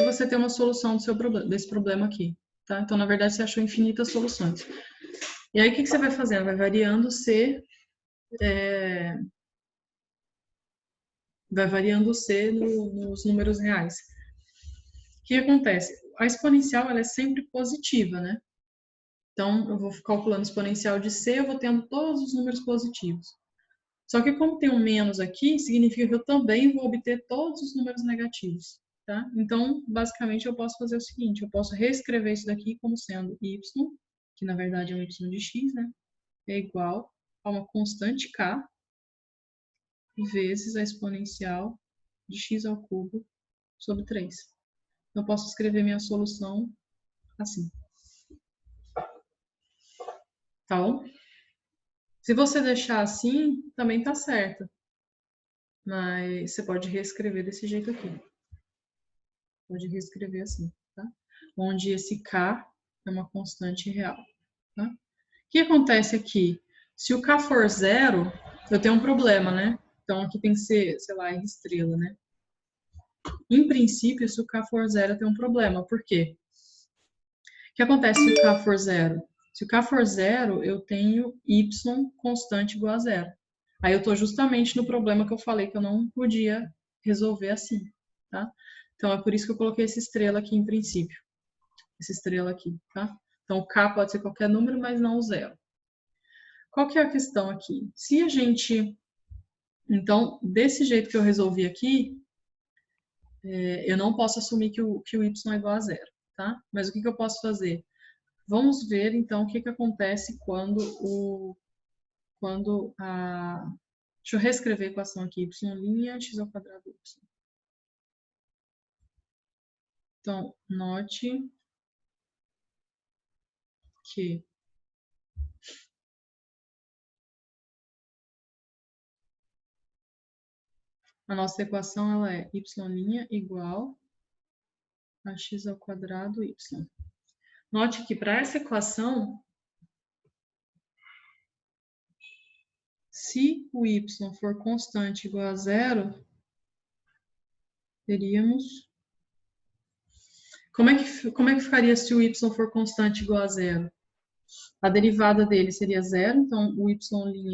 você tem uma solução do seu problema, desse problema aqui, tá? Então, na verdade, você achou infinitas soluções. E aí, o que você vai fazendo? Vai variando C, nos números reais. O que acontece? A exponencial, ela é sempre positiva, né? Então, eu vou calculando exponencial de C, eu vou tendo todos os números positivos. Só que como tem um menos aqui, significa que eu também vou obter todos os números negativos, tá? Então, basicamente, eu posso fazer o seguinte, eu posso reescrever isso daqui como sendo y, que na verdade é um y de x, né? É igual a uma constante k vezes a exponencial de x ao cubo sobre 3. Eu posso escrever minha solução assim. Tá bom? Se você deixar assim, também tá certo. Mas você pode reescrever desse jeito aqui. Pode reescrever assim, tá? Onde esse K é uma constante real, tá? O que acontece aqui? Se o K for zero, eu tenho um problema, né? Então aqui tem que ser, sei lá, R estrela, né? Em princípio, se o K for zero, eu tenho um problema. Por quê? O que acontece se o K for zero? Se o K for zero, eu tenho Y constante igual a zero. Aí eu estou justamente no problema que eu falei que eu não podia resolver assim, tá? Então é por isso que eu coloquei essa estrela aqui em princípio. Essa estrela aqui, tá? Então o K pode ser qualquer número, mas não o zero. Qual que é a questão aqui? Se a gente... Então, desse jeito que eu resolvi aqui, eu não posso assumir que o Y é igual a zero, tá? Mas o que eu posso fazer? Vamos ver, então, o que acontece quando Deixa eu reescrever a equação aqui, y' x ao quadrado y. Então, note que a nossa equação ela é y' igual a x ao quadrado y. Note que para essa equação, se o y for constante igual a zero, teríamos... Como é que ficaria se o y for constante igual a zero? A derivada dele seria zero, então o y'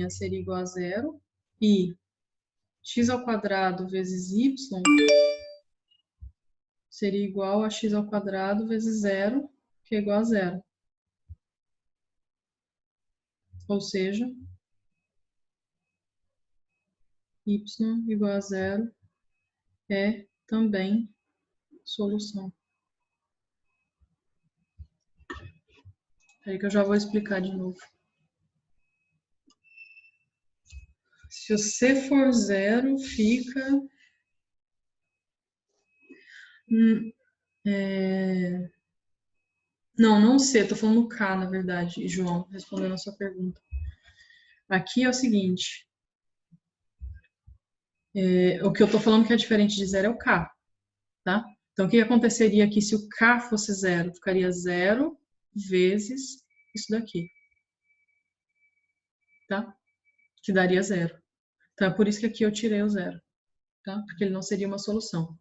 seria igual a zero, e x ao quadrado vezes y seria igual a x ao quadrado vezes zero, que é igual a zero. Ou seja, y igual a zero é também solução. Aí que eu já vou explicar de novo. Se o C for zero, fica... Não C, tô falando K, na verdade, João, respondendo a sua pergunta. Aqui é o seguinte, o que eu estou falando que é diferente de zero é o K, tá? Então, o que aconteceria aqui se o K fosse zero? Ficaria zero vezes isso daqui, tá? Que daria zero. Então, é por isso que aqui eu tirei o zero, tá? Porque ele não seria uma solução.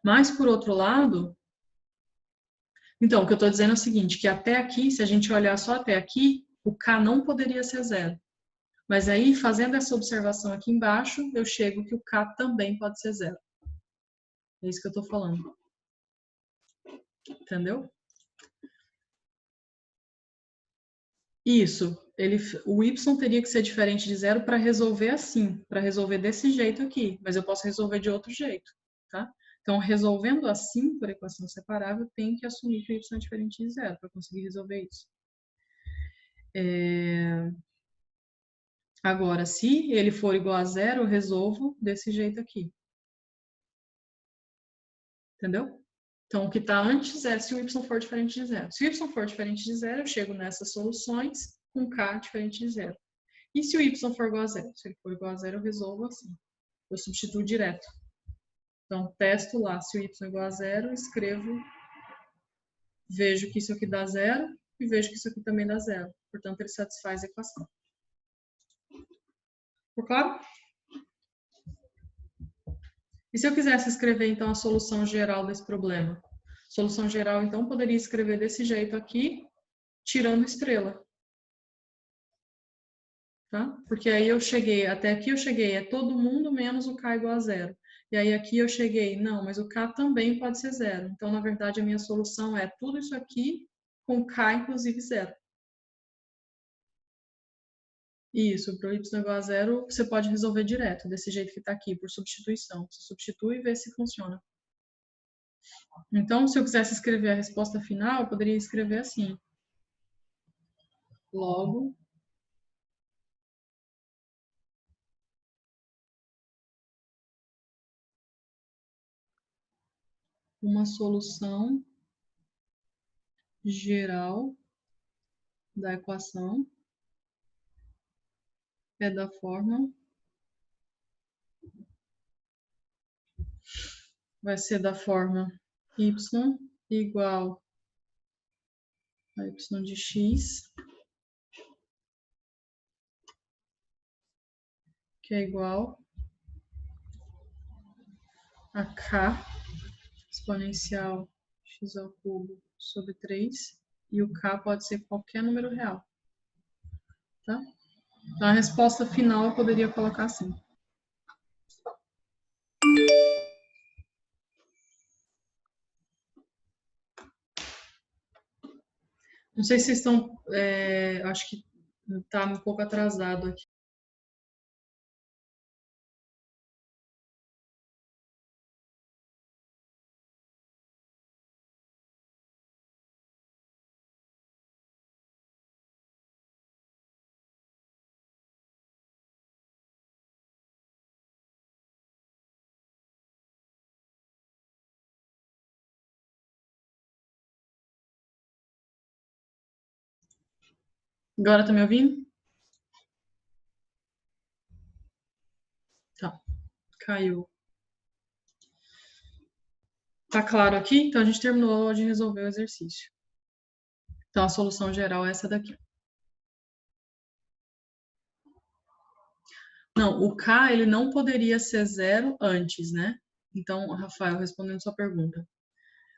Mas, por outro lado, então, o que eu estou dizendo é o seguinte, que até aqui, se a gente olhar só até aqui, o K não poderia ser zero. Mas aí, fazendo essa observação aqui embaixo, eu chego que o K também pode ser zero. É isso que eu estou falando. Entendeu? Isso. O y teria que ser diferente de zero para resolver assim, para resolver desse jeito aqui. Mas eu posso resolver de outro jeito, tá? Então, resolvendo assim, por equação separável, tem que assumir que o y é diferente de zero para conseguir resolver isso. Agora, se ele for igual a zero, eu resolvo desse jeito aqui. Entendeu? Então, o que está antes é se o y for diferente de zero. Se o y for diferente de zero, eu chego nessas soluções com k diferente de zero. E se o y for igual a zero? Se ele for igual a zero, eu resolvo assim. Eu substituo direto. Então, testo lá se o y é igual a zero, escrevo, vejo que isso aqui dá zero e vejo que isso aqui também dá zero. Portanto, ele satisfaz a equação. Ficou claro? E se eu quisesse escrever, então, a solução geral desse problema? Solução geral, então, poderia escrever desse jeito aqui, tirando estrela. Tá? Porque aí eu cheguei, até aqui eu cheguei, é todo mundo menos o k igual a zero. E aí aqui eu cheguei, não, mas o k também pode ser zero. Então, na verdade, a minha solução é tudo isso aqui com k inclusive zero. Isso, para o y igual a zero, você pode resolver direto, desse jeito que está aqui, por substituição. Você substitui e vê se funciona. Então, se eu quisesse escrever a resposta final, eu poderia escrever assim. Logo, uma solução geral da equação é da forma, vai ser da forma y igual a y de x, que é igual a k exponencial x ao cubo sobre 3, e o k pode ser qualquer número real. Tá? Então, a resposta final eu poderia colocar assim. Não sei se vocês estão... acho que está um pouco atrasado aqui. Agora tá me ouvindo? Tá. Caiu. Tá claro aqui? Então, a gente terminou de resolver o exercício. Então, a solução geral é essa daqui. Não, o K, ele não poderia ser zero antes, né? Então, Rafael, respondendo sua pergunta.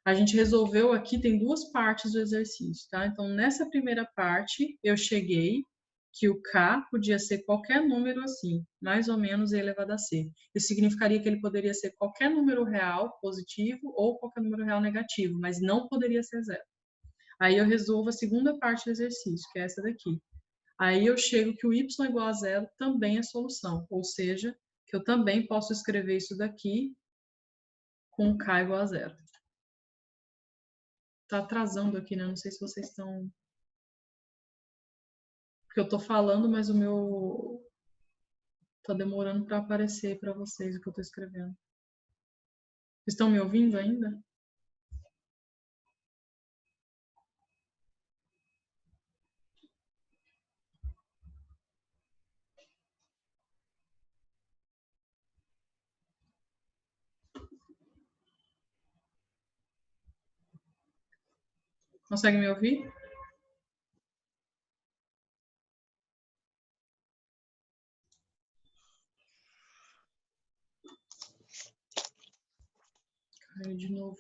A gente resolveu aqui, tem duas partes do exercício, tá? Então, nessa primeira parte, eu cheguei que o K podia ser qualquer número assim, mais ou menos e elevado a C. Isso significaria que ele poderia ser qualquer número real positivo ou qualquer número real negativo, mas não poderia ser zero. Aí eu resolvo a segunda parte do exercício, que é essa daqui. Aí eu chego que o y igual a zero também é solução, ou seja, que eu também posso escrever isso daqui com k igual a zero. Tá atrasando aqui, né? Não sei se vocês estão... Porque eu tô falando, mas o meu... Tá demorando para aparecer para vocês o que eu tô escrevendo. Vocês estão me ouvindo ainda? Consegue me ouvir? Caiu de novo.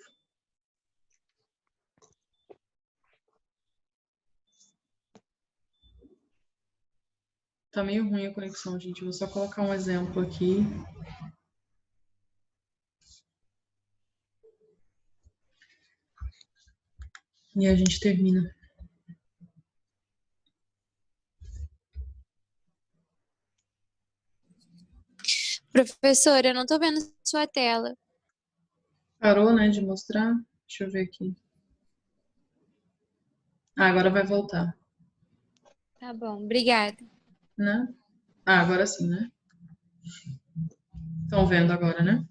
Tá meio ruim a conexão, gente. Vou só colocar um exemplo aqui. E a gente termina. Professora, eu não tô vendo sua tela. Parou, né, de mostrar? Deixa eu ver aqui. Ah, agora vai voltar, Tá bom, obrigada. né? Ah, agora sim, né? Estão vendo agora, né?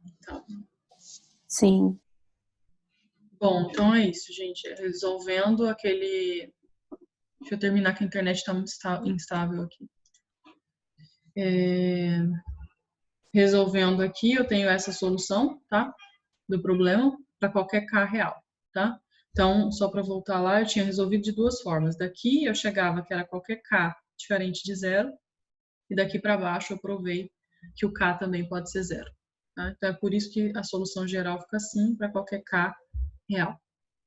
Então, Sim. bom, então é isso, gente. Resolvendo aquele... Deixa eu terminar que a internet está muito instável aqui. Resolvendo aqui, eu tenho essa solução, tá? Do problema para qualquer K real, tá? Então, só para voltar lá, eu tinha resolvido de duas formas. Daqui eu chegava que era qualquer K diferente de zero, e daqui para baixo eu provei que o K também pode ser zero. Tá? Então, é por isso que a solução geral fica assim para qualquer K real.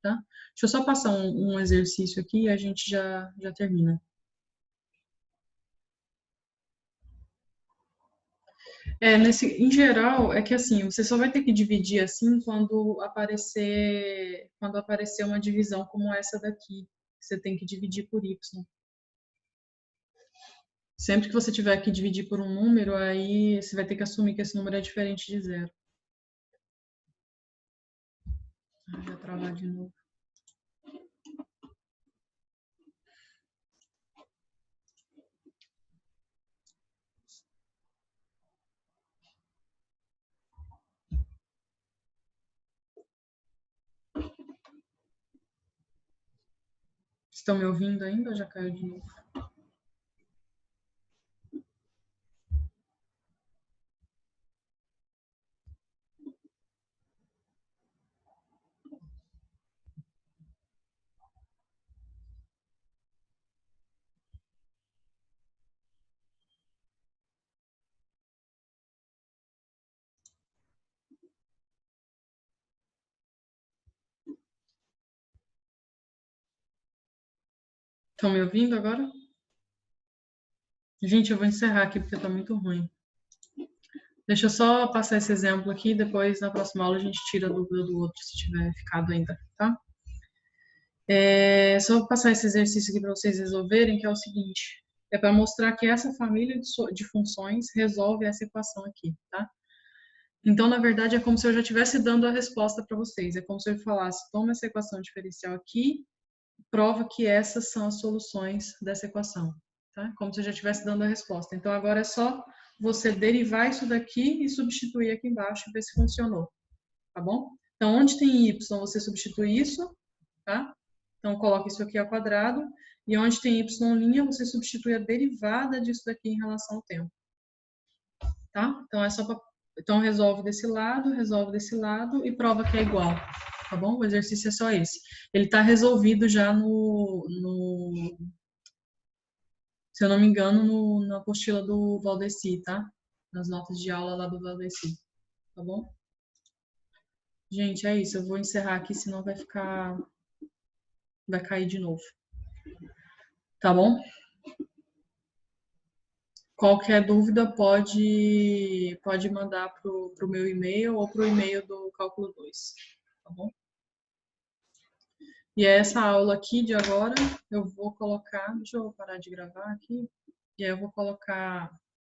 Tá? Deixa eu só passar um exercício aqui e a gente já termina. Em geral, é que assim, você só vai ter que dividir assim quando aparecer uma divisão como essa daqui. Você tem que dividir por y. Sempre que você tiver que dividir por um número, aí você vai ter que assumir que esse número é diferente de zero. Vai travar de novo. Estão me ouvindo ainda ou já caiu de novo? Estão me ouvindo agora? Gente, eu vou encerrar aqui porque está muito ruim. Deixa eu só passar esse exemplo aqui, depois na próxima aula a gente tira a dúvida do outro, se tiver ficado ainda, tá? Só vou passar esse exercício aqui para vocês resolverem, que é o seguinte. É para mostrar que essa família de funções resolve essa equação aqui, tá? Então, na verdade, é como se eu já estivesse dando a resposta para vocês. É como se eu falasse, toma essa equação diferencial aqui, prova que essas são as soluções dessa equação, tá? Como se eu já estivesse dando a resposta. Então, agora é só você derivar isso daqui e substituir aqui embaixo e ver se funcionou, tá bom? Então, onde tem y, você substitui isso, tá? Então, coloca isso aqui ao quadrado. E onde tem y', você substitui a derivada disso daqui em relação ao tempo. Tá? Então, então resolve desse lado e prova que é igual. Tá bom? O exercício é só esse. Ele está resolvido já se eu não me engano, na apostila do Valdeci, tá? Nas notas de aula lá do Valdeci. Tá bom? Gente, é isso. Eu vou encerrar aqui, senão vai cair de novo. Tá bom? Qualquer dúvida pode mandar pro meu e-mail ou pro e-mail do Cálculo 2, tá bom? E essa aula aqui de agora, eu vou colocar, deixa eu parar de gravar aqui, e aí eu vou colocar